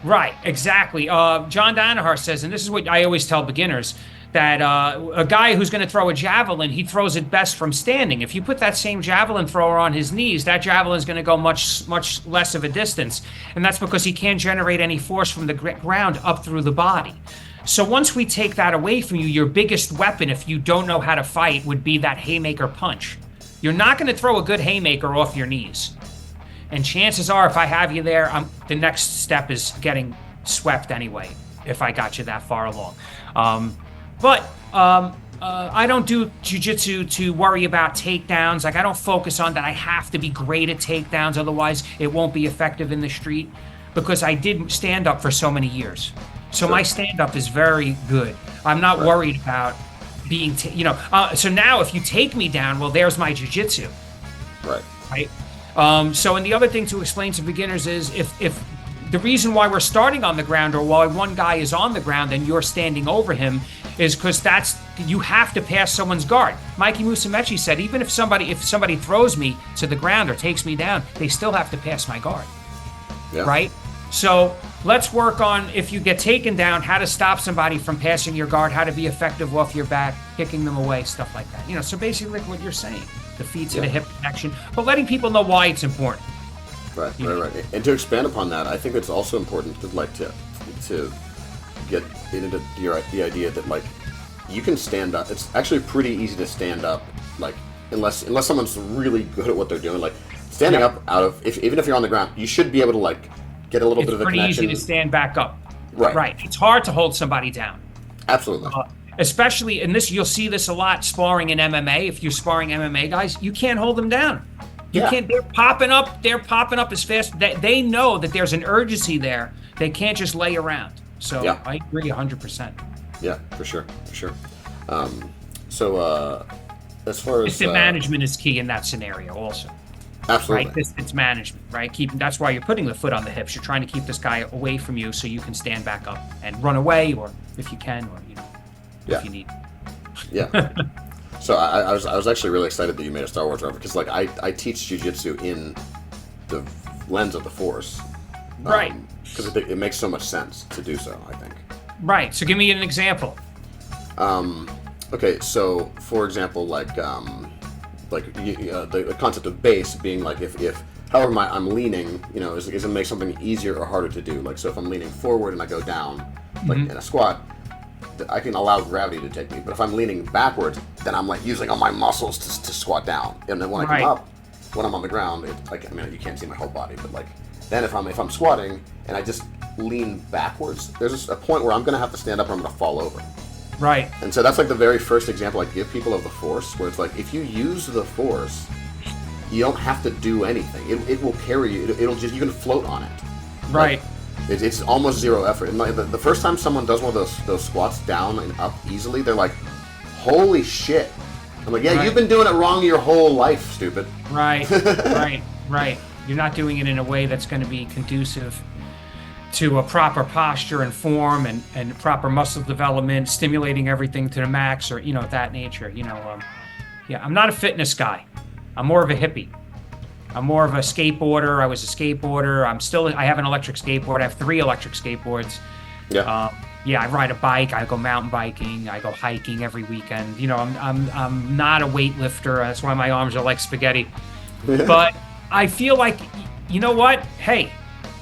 Right, exactly. John Danaher says, and this is what I always tell beginners, that a guy who's going to throw a javelin, he throws it best from standing. If you put that same javelin thrower on his knees, that javelin is going to go much less of a distance. And that's because he can't generate any force from the ground up through the body. So once we take that away from you, your biggest weapon, if you don't know how to fight, would be that haymaker punch. You're not going to throw a good haymaker off your knees. And chances are, if I have you there, the next step is getting swept anyway, if I got you that far along. But I don't do jiu-jitsu to worry about takedowns. Like, I don't focus on that I have to be great at takedowns, otherwise it won't be effective in the street, because I did stand-up for so many years. So my stand-up is very good. I'm not worried about being, so now if you take me down, well, there's my jiu-jitsu. Right? So, and the other thing to explain to beginners is if the reason why we're starting on the ground, or why one guy is on the ground and you're standing over him, is because you have to pass someone's guard. Mikey Musumeci said, even if somebody throws me to the ground or takes me down, they still have to pass my guard. Yeah. Right? So let's work on, if you get taken down, how to stop somebody from passing your guard, how to be effective off your back, kicking them away, stuff like that. So basically like what you're saying, the feet to the hip connection, but letting people know why it's important. Right. And to expand upon that, I think it's also important to get into the idea that you can stand up. It's actually pretty easy to stand up, unless someone's really good at what they're doing. Standing up even if you're on the ground, you should be able to get a little bit of a connection. It's pretty easy to stand back up. Right. It's hard to hold somebody down. Absolutely. Especially in this, you'll see this a lot sparring in MMA. If you're sparring MMA guys, you can't hold them down. You can't. They're popping up as fast. They know that there's an urgency there. They can't just lay around. So I agree 100%. Yeah, for sure. So as far as distance management is key in that scenario, also. Absolutely. Right, distance management. Right, that's why you're putting the foot on the hips. You're trying to keep this guy away from you so you can stand back up and run away, or if you can, or if you need. Yeah. So I was actually really excited that you made a Star Wars reference, because I teach jiu-jitsu in the lens of the Force, Right. Because it makes so much sense to do so, I think. Right. So give me an example. Okay, so for example, like the concept of base being like if however I'm leaning, is it make something easier or harder to do? Like, so if I'm leaning forward and I go down, like in a squat, I can allow gravity to take me. But if I'm leaning backwards, then I'm like using all my muscles to squat down. And then when I come up, when I'm on the ground, you can't see my whole body, but then if I'm squatting and I just lean backwards, there's a point where I'm gonna have to stand up or I'm gonna fall over. Right. And so that's like the very first example I give people of the Force, where it's like, if you use the Force, you don't have to do anything. It will carry you. It'll just, you can float on it. Right. Like, it's almost zero effort. And the first time someone does one of those squats down and up easily, they're like, holy shit. I'm like, yeah, You've been doing it wrong your whole life, stupid. Right. Right. You're not doing it in a way that's going to be conducive to a proper posture and form and proper muscle development, stimulating everything to the max, or that nature. I'm not a fitness guy. I'm more of a hippie. I'm more of a skateboarder. I was a skateboarder. I have an electric skateboard. I have 3 electric skateboards. Yeah. I ride a bike. I go mountain biking. I go hiking every weekend. I'm not a weightlifter. That's why my arms are like spaghetti. But I feel like, you know what? Hey,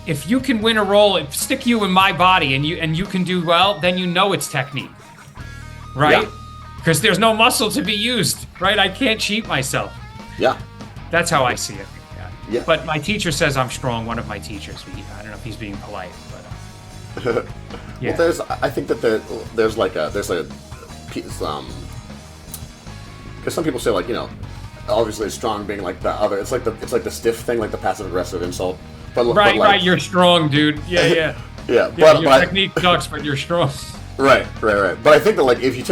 if you can win a roll, stick you in my body, and you can do well, then it's technique, right? Because there's no muscle to be used, right? I can't cheat myself. Yeah. That's how I see it. Yeah. But my teacher says I'm strong. One of my teachers. I don't know if he's being polite, but yeah. Well, I think that there's a because some people say obviously strong being like the other. It's like the stiff thing, like the passive aggressive insult. Right. You're strong, dude. Yeah. Yeah. But your technique sucks, but you're strong. Right. But I think that if you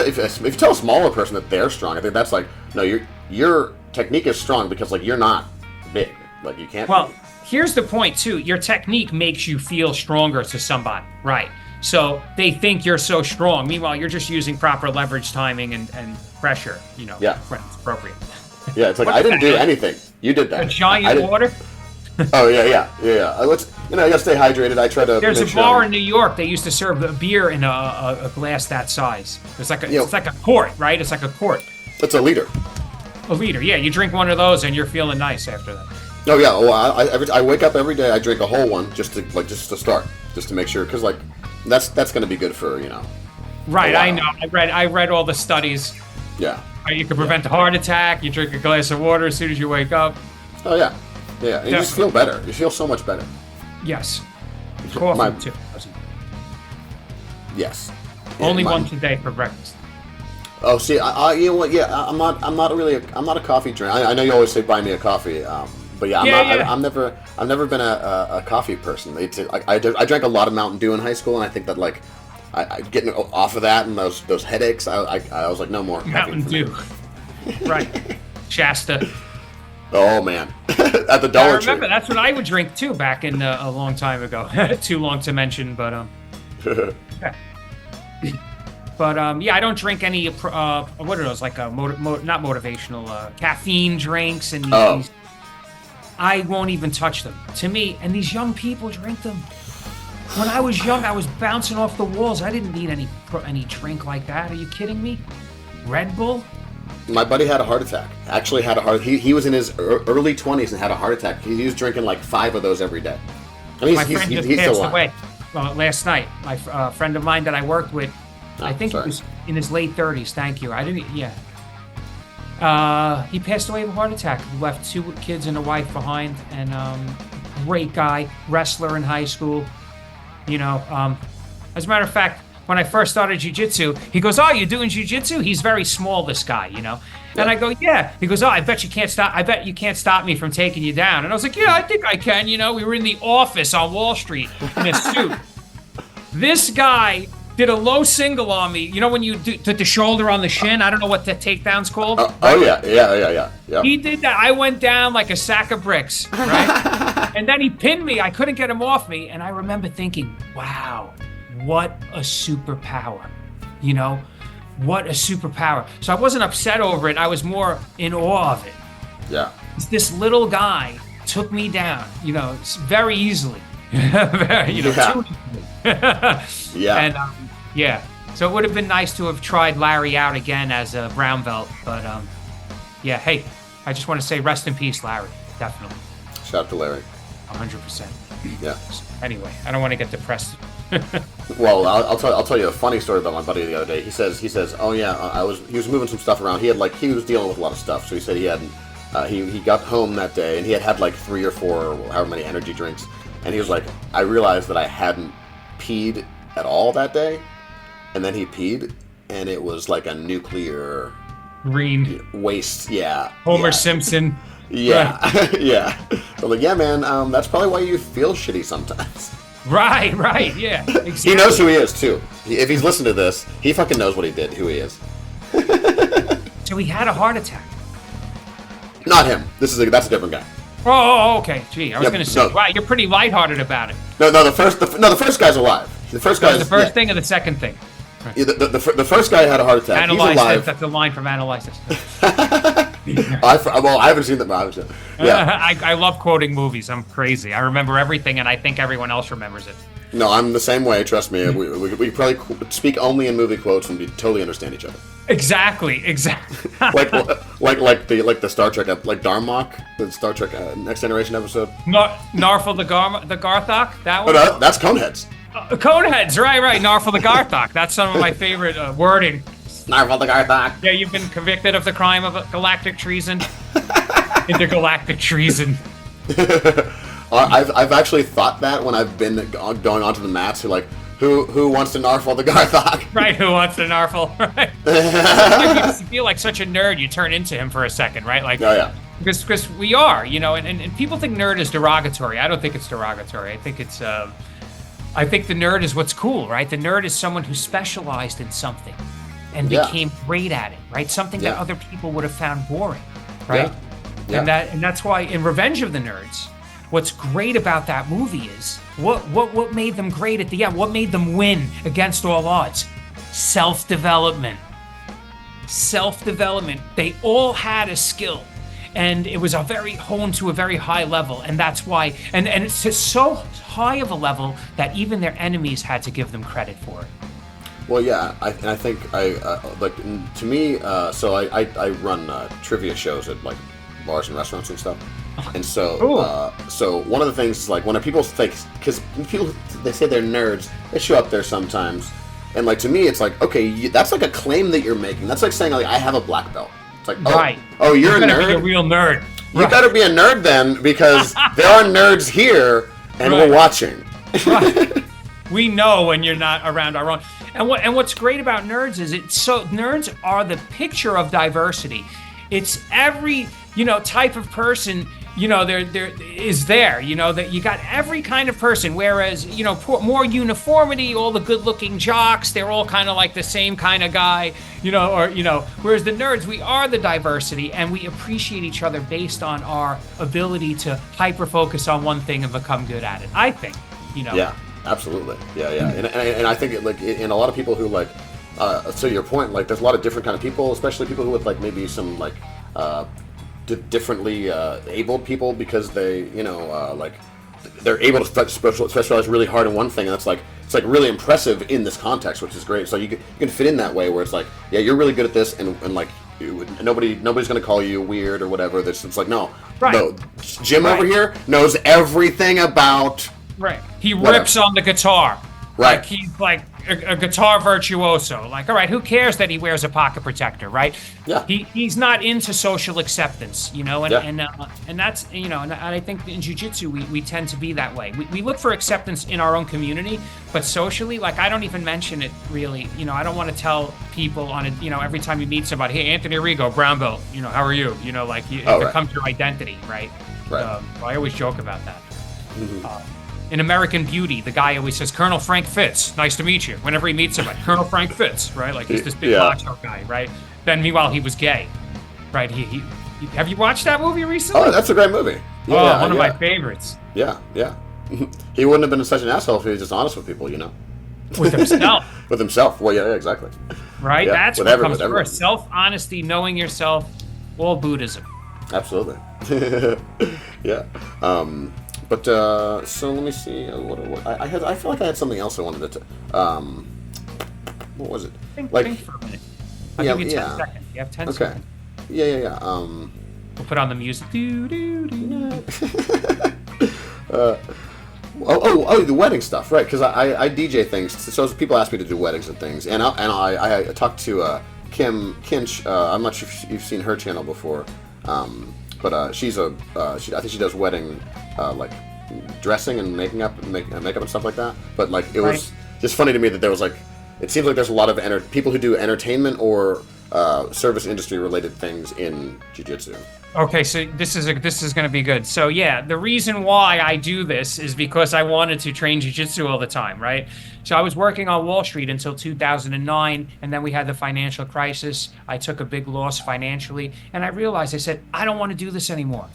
tell a smaller person that they're strong, I think that's no, your technique is strong because you're not big, you can't. Well, here's the point too. Your technique makes you feel stronger to somebody, right? So they think you're so strong. Meanwhile, you're just using proper leverage, timing, and pressure. Yeah. When it's appropriate. Yeah, it's I didn't do anything. You did that. A giant water. Oh yeah. You gotta stay hydrated. I try to. There's a bar in New York. They used to serve a beer in a glass that size. It's like a quart, right? It's like a quart. It's a liter. A liter, yeah. You drink one of those and you're feeling nice after that. Oh yeah. Well, I wake up every day. I drink a whole one just to start, just to make sure, because that's gonna be good for Right. I know. I read all the studies. Yeah. You can prevent a heart attack. You drink a glass of water as soon as you wake up. Oh yeah. Yeah, and you just feel better. You feel so much better. Yes. Coffee too. Yes. Only once a day for breakfast. Oh, see, you know what? Yeah, I'm not a coffee drinker. I know you always say buy me a coffee, but yeah, I've never been a coffee person. I drank a lot of Mountain Dew in high school, and I think that I getting off of that and those headaches, I was like, no more Mountain Dew. Right. Shasta. Oh man, at the Dollar Tree. I remember that's what I would drink too back in a long time ago. Too long to mention, but yeah. But I don't drink any. What are those not motivational caffeine drinks and these. I won't even touch them. To me, and these young people drink them. When I was young, I was bouncing off the walls. I didn't need any drink like that. Are you kidding me? Red Bull. My buddy had a heart attack. Actually had a heart. He was in his early 20s and had a heart attack. He was drinking 5 of those every day. I mean, my friend just passed away last night. My friend of mine that I worked with, I think he was in his late 30s. Thank you. I didn't. Yeah. He passed away of a heart attack. He left 2 kids and a wife behind, and great guy, wrestler in high school. As a matter of fact, when I first started jiu-jitsu, he goes, "Oh, you're doing jiu-jitsu?" He's very small, this guy, And I go, "Yeah." He goes, "Oh, I bet you can't stop me from taking you down." And I was like, "Yeah, I think I can." We were in the office on Wall Street in a suit. This guy did a low single on me. When you put the shoulder on the shin? I don't know what that takedown's called. Yeah. He did that. I went down like a sack of bricks, right? And then he pinned me. I couldn't get him off me. And I remember thinking, wow, what a superpower. What a superpower. So I wasn't upset over it. I was more in awe of it. Yeah. This little guy took me down, very easily. You know, Yeah. too easily. Yeah. And yeah, so it would have been nice to have tried Larry out again as a brown belt, but yeah. Hey, I just want to say rest in peace, Larry. Definitely. Shout out to Larry. 100%. Yeah. Anyway, I don't want to get depressed. Well, I'll tell you a funny story about my buddy the other day. He says, oh yeah, he was moving some stuff around. He was dealing with a lot of stuff. So he said he had he got home that day and he had like 3 or 4 or however many energy drinks, and he was like, I realized that I hadn't peed at all that day, and then he peed, and it was like a nuclear Green. waste. Yeah. Homer yeah. Simpson. Yeah. Yeah. So I'm like, yeah, man, that's probably why you feel shitty sometimes. Right, yeah. Exactly. He knows who he is too. If he's listened to this, he fucking knows what he did, who he is. So he had a heart attack. Not him. That's a different guy. Oh, okay. Gee, I was Yeah, going to say, no. wow, you're pretty lighthearted about it. No, the first guy's alive. The first That guy. was the first thing or the second thing? Yeah, the first guy had a heart attack. Analyze He's alive. this. That's a line from Analyze This. I haven't seen that. Yeah. I love quoting movies. I'm crazy. I remember everything, and I think everyone else remembers it. No, I'm the same way. Trust me. We probably speak only in movie quotes and we totally understand each other. Exactly. like the Star Trek, like Darmok, the Star Trek Next Generation episode. Narfel the Garthok. That one. Oh, that's Coneheads. Coneheads. Right. Narfel the Garthok. That's some of my favorite wording. Narfel the Garthok. Yeah, you've been convicted of the crime of galactic treason. Intergalactic treason. I've actually thought that when I've been going onto the mats. Who wants to narfle the Garthok? Right, who wants to narfle? Right. You feel like such a nerd, you turn into him for a second, right? Like, Oh yeah. Because we are, you know, and people think nerd is derogatory. I don't think it's derogatory. I think it's, I think the nerd is what's cool, right? The nerd is someone who specialized in something and Yeah. became great at it, right? Something that Yeah. other people would have found boring, right? Yeah. And that's why in Revenge of the Nerds, what's great about that movie is what made them great at the end? What made them win against all odds? Self-development. Self-development. They all had a skill, and it was honed to a very high level, and that's why. And it's just so high of a level that even their enemies had to give them credit for it. Well, yeah, I think to me. So I run trivia shows at like bars and restaurants and stuff. And so, so one of the things is like when people think, because people they say they're nerds, they show up there sometimes, and like to me, it's like okay, that's like a claim that you're making. That's like saying like I have a black belt. It's like oh, you're a better nerd. be a real nerd. You better be a nerd then, because there are nerds here and we're watching. Right. We know when you're not around our own. And what's great about nerds is nerds are the picture of diversity. It's every type of person. There is there. That you got every kind of person. Whereas more uniformity. All the good-looking jocks, they're all kind of like the same kind of guy. Whereas the nerds, we are the diversity, and we appreciate each other based on our ability to hyper focus on one thing and become good at it. I think. Yeah, absolutely. Yeah. And I think in a lot of people who to your point, like there's a lot of different kind of people, especially people who with like maybe some like differently abled people, because they they're able to specialize really hard in one thing, and it's like really impressive in this context, which is great. So you can fit in that way where it's like, yeah, you're really good at this, and like nobody's going to call you weird or whatever. It's like no, Jim over here knows everything about. Right. He rips on the guitar. Right. Like he's like a guitar virtuoso. Like, all right, who cares that he wears a pocket protector, right? Yeah. He's not into social acceptance, and that's, and I think in jiu-jitsu we tend to be that way. We look for acceptance in our own community, but socially, like I don't even mention it really. I don't want to tell people on it, every time you meet somebody, hey, Anthony Arrigo, brown belt, how are you? It becomes your identity, right? Right. I always joke about that. Mm-hmm. In American Beauty, the guy always says, Colonel Frank Fitz, nice to meet you. Whenever he meets somebody, Colonel Frank Fitz, right? Like he's this big macho guy, right? Then meanwhile, he was gay, right? He have you watched that movie recently? Oh, that's a great movie. Yeah, one of my favorites. Yeah. He wouldn't have been such an asshole if he was just honest with people, With himself. With himself. Well, yeah, exactly. Right? Yeah, That's what comes first. Self-honesty, knowing yourself, all Buddhism. Absolutely. Yeah. But so let me see. I feel like I had something else I wanted to. What was it? Think for a minute. I'll give you 10 seconds. You have 10 seconds. Yeah. We'll put on the music. The wedding stuff, right? Because I DJ things, so people ask me to do weddings and things, and I talked to Kim Kinch. I'm not sure if you've seen her channel before, but she's I think she does wedding like dressing and makeup and stuff like that. But like it was just funny to me that there was like, it seems like there's a lot of people who do entertainment or service industry related things in jiu-jitsu. Okay, so this is going to be good. So yeah, the reason why I do this is because I wanted to train jiu-jitsu all the time, right? So I was working on Wall Street until 2009, and then we had the financial crisis. I took a big loss financially, and I realized, I said, I don't want to do this anymore.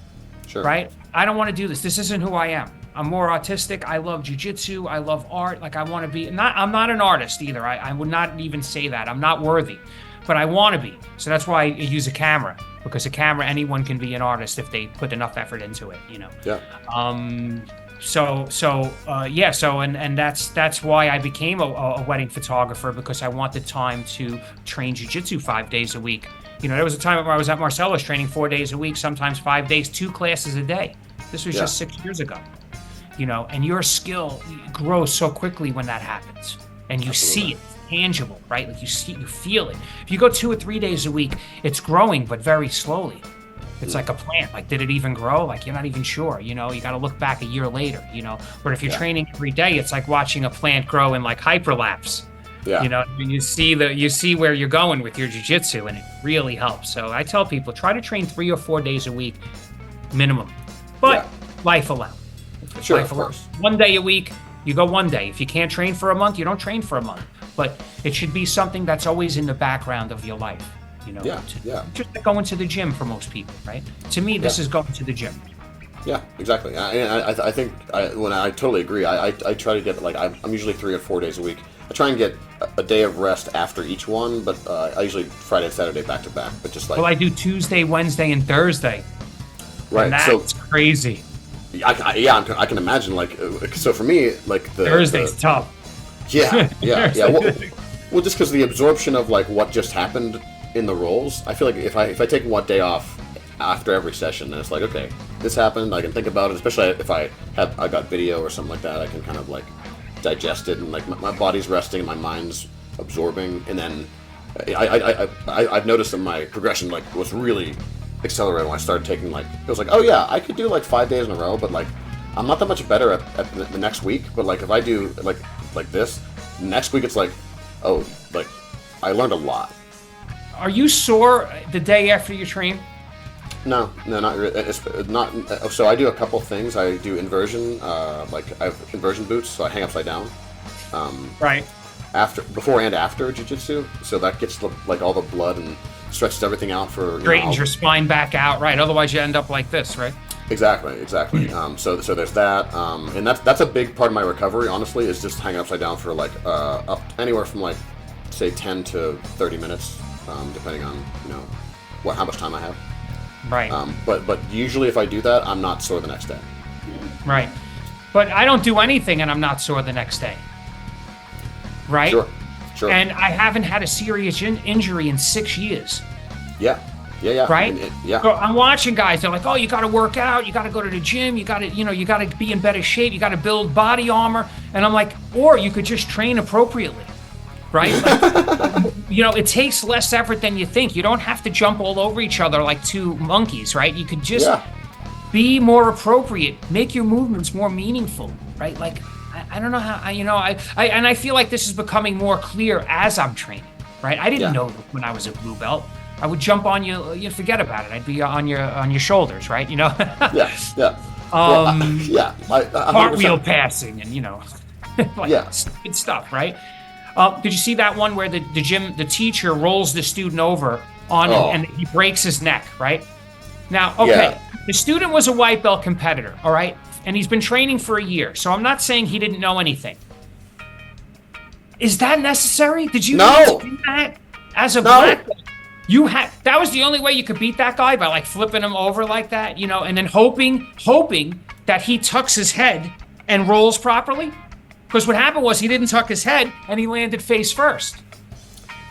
Sure. Right? I don't want to do this. This isn't who I am. I'm more autistic. I love jiu-jitsu. I love art. Like I want to be, I'm not an artist either. I would not even say that. I'm not worthy, but I want to be. So that's why I use a camera. Because a camera, anyone can be an artist if they put enough effort into it, you know. Yeah. So that's why I became a wedding photographer, because I wanted time to train jiu-jitsu 5 days a week. You know, there was a time where I was at Marcelo's training 4 days a week, sometimes 5 days, 2 classes a day. This was just 6 years ago. You know, and your skill grows so quickly when that happens, and you see it. Tangible, right? Like you feel it. If you go 2 or 3 days a week, it's growing, but very slowly. It's like a plant. Like, did it even grow? Like, you're not even sure, you know, you got to look back a year later, you know, but if you're training every day, it's like watching a plant grow in like hyperlapse. Yeah. You know, you see where you're going with your jiu-jitsu, and it really helps. So I tell people, try to train 3 or 4 days a week minimum, but life allows. Sure, life allows. 1 day a week, you go 1 day. If you can't train for a month, you don't train for a month. But it should be something that's always in the background of your life, you know. Just like going to the gym for most people, right? To me, this is going to the gym. Yeah, exactly. I think I totally agree. I try to get, like, I'm usually 3 or 4 days a week. I try and get a day of rest after each one, but I usually Friday and Saturday back to back. But just like, well, I do Tuesday, Wednesday, and Thursday. Right. And that's crazy. I can imagine. Like, so for me, like Thursday's tough. Yeah. Well, just because the absorption of like what just happened in the roles, I feel like if I take one day off after every session, then it's like, okay, this happened. I can think about it, especially if I got video or something like that. I can kind of like digest it, and like my body's resting, my mind's absorbing, and then I've noticed that my progression like was really accelerated when I started taking like, it was like, oh yeah, I could do like 5 days in a row, but like I'm not that much better at the next week. But like if I do like this next week, it's like, oh, like I learned a lot. Are you sore the day after you train? No, not really. It's not. So I do a couple things. I do inversion, like I have inversion boots, so I hang upside down. Right. Before and after jiu-jitsu, so that gets like all the blood and stretches everything out for. Straightens your spine back out, right? Otherwise, you end up like this, right? Exactly. So there's that, and that's a big part of my recovery. Honestly, is just hanging upside down for like up anywhere from like say 10 to 30 minutes, depending on how much time I have. Right. But usually if I do that, I'm not sore the next day. Right. But I don't do anything and I'm not sore the next day. Right? Sure. And I haven't had a serious injury in 6 years. Yeah. Right? So I'm watching guys, they're like, oh, you got to work out, you got to go to the gym, you got to be in better shape, you got to build body armor. And I'm like, or you could just train appropriately. Right? Like, it takes less effort than you think. You don't have to jump all over each other like two monkeys, right? You could just be more appropriate, make your movements more meaningful, right? Like, I don't know how, I feel like this is becoming more clear as I'm training, right? I didn't know when I was a blue belt. I would jump on you, forget about it. I'd be on your shoulders, right? Yeah. Cartwheel passing and, stupid stuff, right? Did you see that one where the teacher rolls the student over on him and he breaks his neck, right? Now, the student was a white belt competitor, all right? And he's been training for a year, so I'm not saying he didn't know anything. Is that necessary? Did you do that as a black belt? That was the only way you could beat that guy, by like flipping him over like that, and then hoping that he tucks his head and rolls properly? Because what happened was he didn't tuck his head and he landed face first,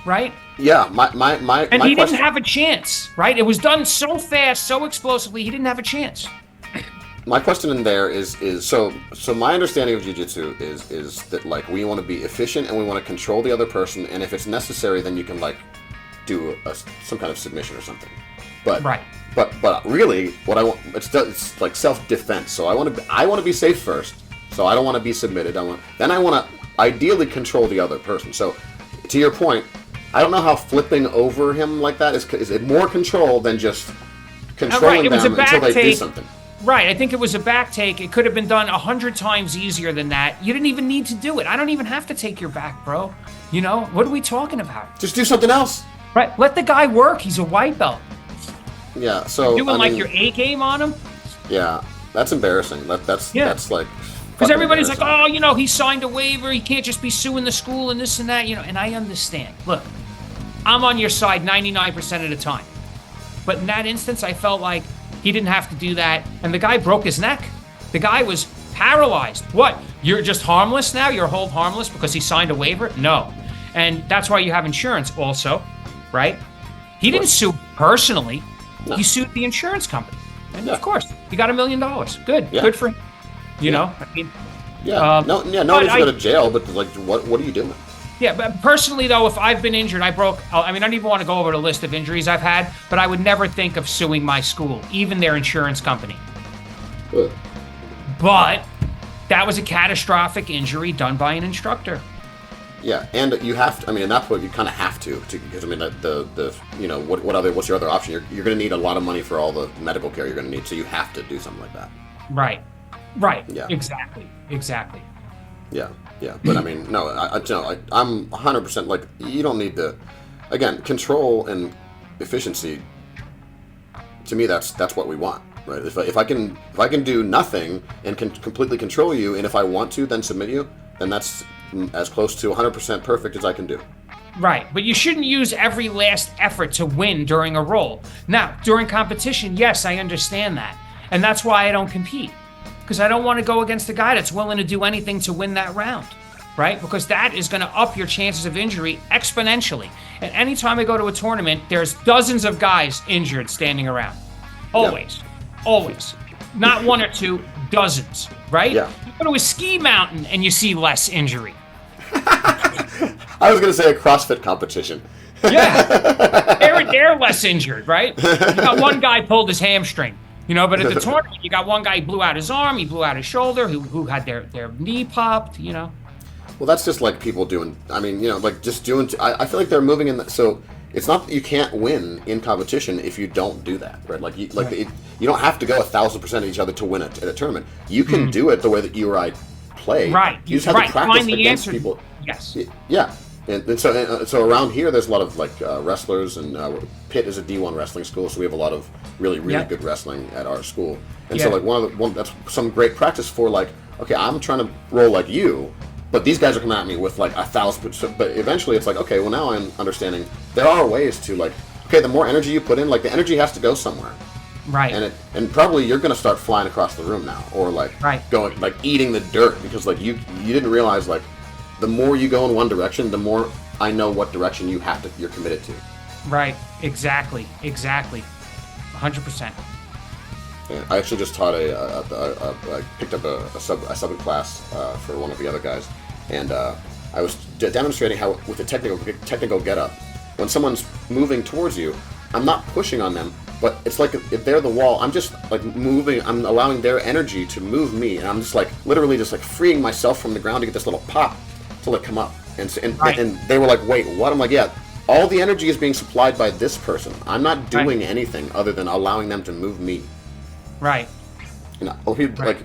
right? Yeah, my And he question, didn't have a chance, right? It was done so fast, so explosively, he didn't have a chance. my question in there is so my understanding of jiu-jitsu is that like we want to be efficient and we want to control the other person, and if it's necessary, then you can like do some kind of submission or something. But Right. But really, what I want it's like self-defense. So I want to be safe first. So I don't want to be submitted. I want to ideally control the other person. So to your point, I don't know how flipping over him like that is it more control than just controlling It was them a back until they do take. something. Right, I think it was a back take. It could have been done 100 times easier than that. You didn't even need to do it. I don't even have to take your back, bro. You know, what are we talking about? Just do something else. Right, let the guy work. He's a white belt. Yeah. So Doing your A game on him? Yeah, that's embarrassing. That's like. Because everybody's like, embarrassing. oh, you know, he signed a waiver. He can't just be suing the school and this and that, you know. And I understand. Look, I'm on your side 99% of the time. But in that instance, I felt like he didn't have to do that. And the guy broke his neck. The guy was paralyzed. What? You're just harmless now? You're hold harmless because he signed a waiver? No. And that's why you have insurance also, right? He didn't sue personally. No. He sued the insurance company. And Yeah. of course, he got $1 million. Good. Yeah. Good for him. You know, I mean, Yeah. No one needs to I- go to jail, but like, what are you doing? yeah, but personally, though, if I've been injured, I don't even want to go over the list of injuries I've had, but I would never think of suing my school, even their insurance company. Ugh. But that was a catastrophic injury done by an instructor. Yeah, and you have to. I mean, at that point, you kind of have to because I mean, the you know what's your other option? You're going to need a lot of money for all the medical care you're going to need, so you have to do something like that. Right. Yeah. Exactly. Yeah. But I mean, no, I'm 100% like you don't need to. Again, control and efficiency. To me, that's what we want, right? If I can do nothing and can completely control you, and if I want to, then submit you, then that's as close to 100% perfect as I can do. Right, but you shouldn't use every last effort to win during a roll. Now, during competition, yes, I understand that. And that's why I don't compete. Because I don't want to go against a guy that's willing to do anything to win that round, right? Because that is going to up your chances of injury exponentially. And anytime I go to a tournament, there's dozens of guys injured standing around. Always. Not one or two, dozens, right? Yeah. You go to a ski mountain and you see less injury. I was going to say a CrossFit competition. Yeah, they're less injured, right? You got one guy pulled his hamstring, you know, but at the tournament, you got one guy who blew out his arm, he blew out his shoulder, who had their knee popped, you know. Well, that's just like people doing. I mean, you know, like just doing. I feel like they're moving in. So it's not that you can't win in competition if you don't do that, right? Like you don't have to go 1,000% each other to win at a tournament. You can do it the way that you or I play. Right. You just have to practice Find the against answer. people. Yes. Yeah. And so around here, there's a lot of like wrestlers, and Pitt is a D1 wrestling school, so we have a lot of really good wrestling at our school. And so like that's some great practice for like, okay, I'm trying to roll like you, but these guys are coming at me with like 1,000%. But eventually, it's like, okay, well now I'm understanding there are ways to like, okay, the more energy you put in, like the energy has to go somewhere. Right. And probably you're gonna start flying across the room now, or like going like eating the dirt because like you didn't realize like. The more you go in one direction, the more I know what direction you're committed to. Right. Exactly. 100%. And I actually just taught I picked up a sub class for one of the other guys, and I was demonstrating how with a technical get up, when someone's moving towards you, I'm not pushing on them, but it's like if they're the wall, I'm just like moving, I'm allowing their energy to move me, and I'm just like literally just like freeing myself from the ground to get this little pop. To let come up, and they were like, "Wait, what?" I'm like, "Yeah, all the energy is being supplied by this person. I'm not doing anything other than allowing them to move me." Right. You know, people like.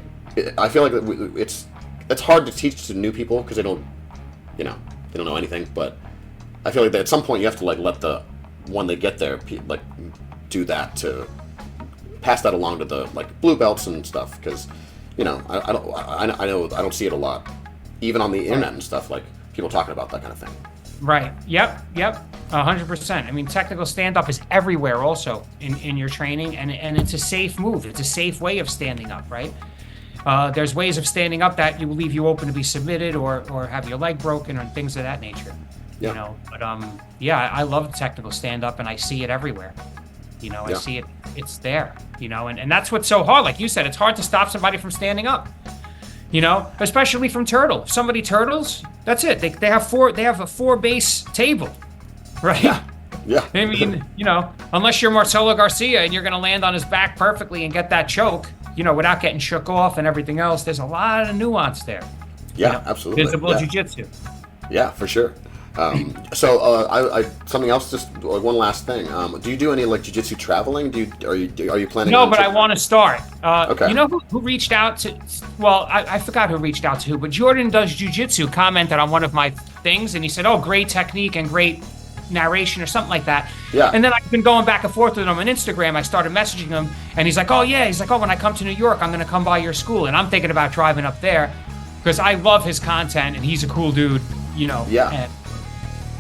I feel like it's hard to teach to new people because they don't know anything. But I feel like that at some point you have to like let the when they get there, like do that to pass that along to the like blue belts and stuff because I don't see it a lot. Even on the internet and stuff, like people talking about that kind of thing. Right. Yep. 100%. I mean, technical stand-up is everywhere also in your training, and it's a safe move. It's a safe way of standing up, right? There's ways of standing up that will leave you open to be submitted or have your leg broken or things of that nature. Yeah. You know, but yeah, I love technical stand up and I see it everywhere. You know, I see it, it's there, you know, and that's what's so hard. Like you said, it's hard to stop somebody from standing up, you know, especially from turtle. If somebody turtles, that's it. They have a 4 base table, right? Yeah. I mean, you know, unless you're Marcelo Garcia and you're going to land on his back perfectly and get that choke, you know, without getting shook off and everything else, there's a lot of nuance there. Yeah, you know? absolutely. Visible jiu-jitsu. Yeah, for sure. So I something else, just one last thing. Do you do any like jiu-jitsu traveling? Are you planning? No, but I want to start. Okay. You know who reached out to? Well, I forgot who reached out to who, but Jordan Does Jiu-Jitsu commented on one of my things, and he said, "Oh, great technique and great narration," or something like that. Yeah. And then I've been going back and forth with him on Instagram. I started messaging him, and he's like, "Oh yeah," he's like, "Oh, when I come to New York, I'm gonna come by your school," and I'm thinking about driving up there because I love his content and he's a cool dude. You know. Yeah.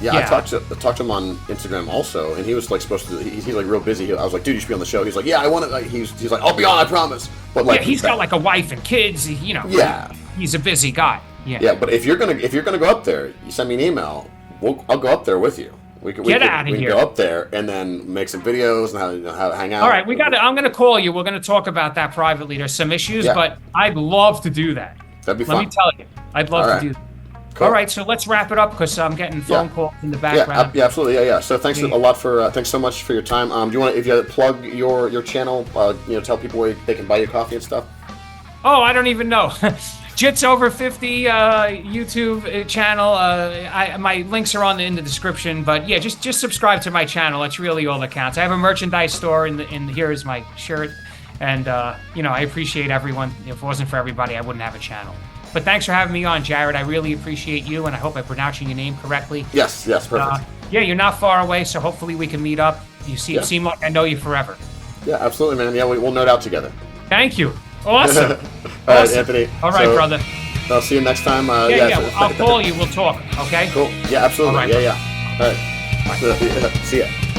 Yeah, I talked to him on Instagram also, and he was like supposed to. He's like real busy. I was like, "Dude, you should be on the show." He's like, "Yeah, I want to." Like, he's like, "I'll be on, I promise." But like, yeah, he's got like a wife and kids. You know. Yeah. He's a busy guy. Yeah. Yeah, but if you're gonna go up there, you send me an email. I'll go up there with you. We can go up there and then make some videos and how to hang out. All right, I'm gonna call you. We're gonna talk about that privately. There's some issues, but I'd love to do that. That'd be fun. Let me tell you, I'd love to do that. Cool. All right, so let's wrap it up because I'm getting phone calls in the background. Yeah, absolutely. Yeah. So thanks a lot for thanks so much for your time. Do you want to, if you plug your channel, tell people where they can buy your coffee and stuff? Oh, I don't even know. Jits Over 50 YouTube channel. My links are in the description, but yeah, just subscribe to my channel. That's really all that counts. I have a merchandise store, and here is my shirt, and I appreciate everyone. If it wasn't for everybody, I wouldn't have a channel. But thanks for having me on, Jared. I really appreciate you, and I hope I'm pronouncing your name correctly. Yes, perfect. Yeah, you're not far away, so hopefully we can meet up. You seem like I know you forever. Yeah, absolutely, man. Yeah, we'll nerd out together. Thank you. Awesome. All right, Anthony. All right, brother. I'll see you next time. I'll call you. We'll talk, okay? Cool. Yeah, absolutely. All right, yeah. All right. See ya.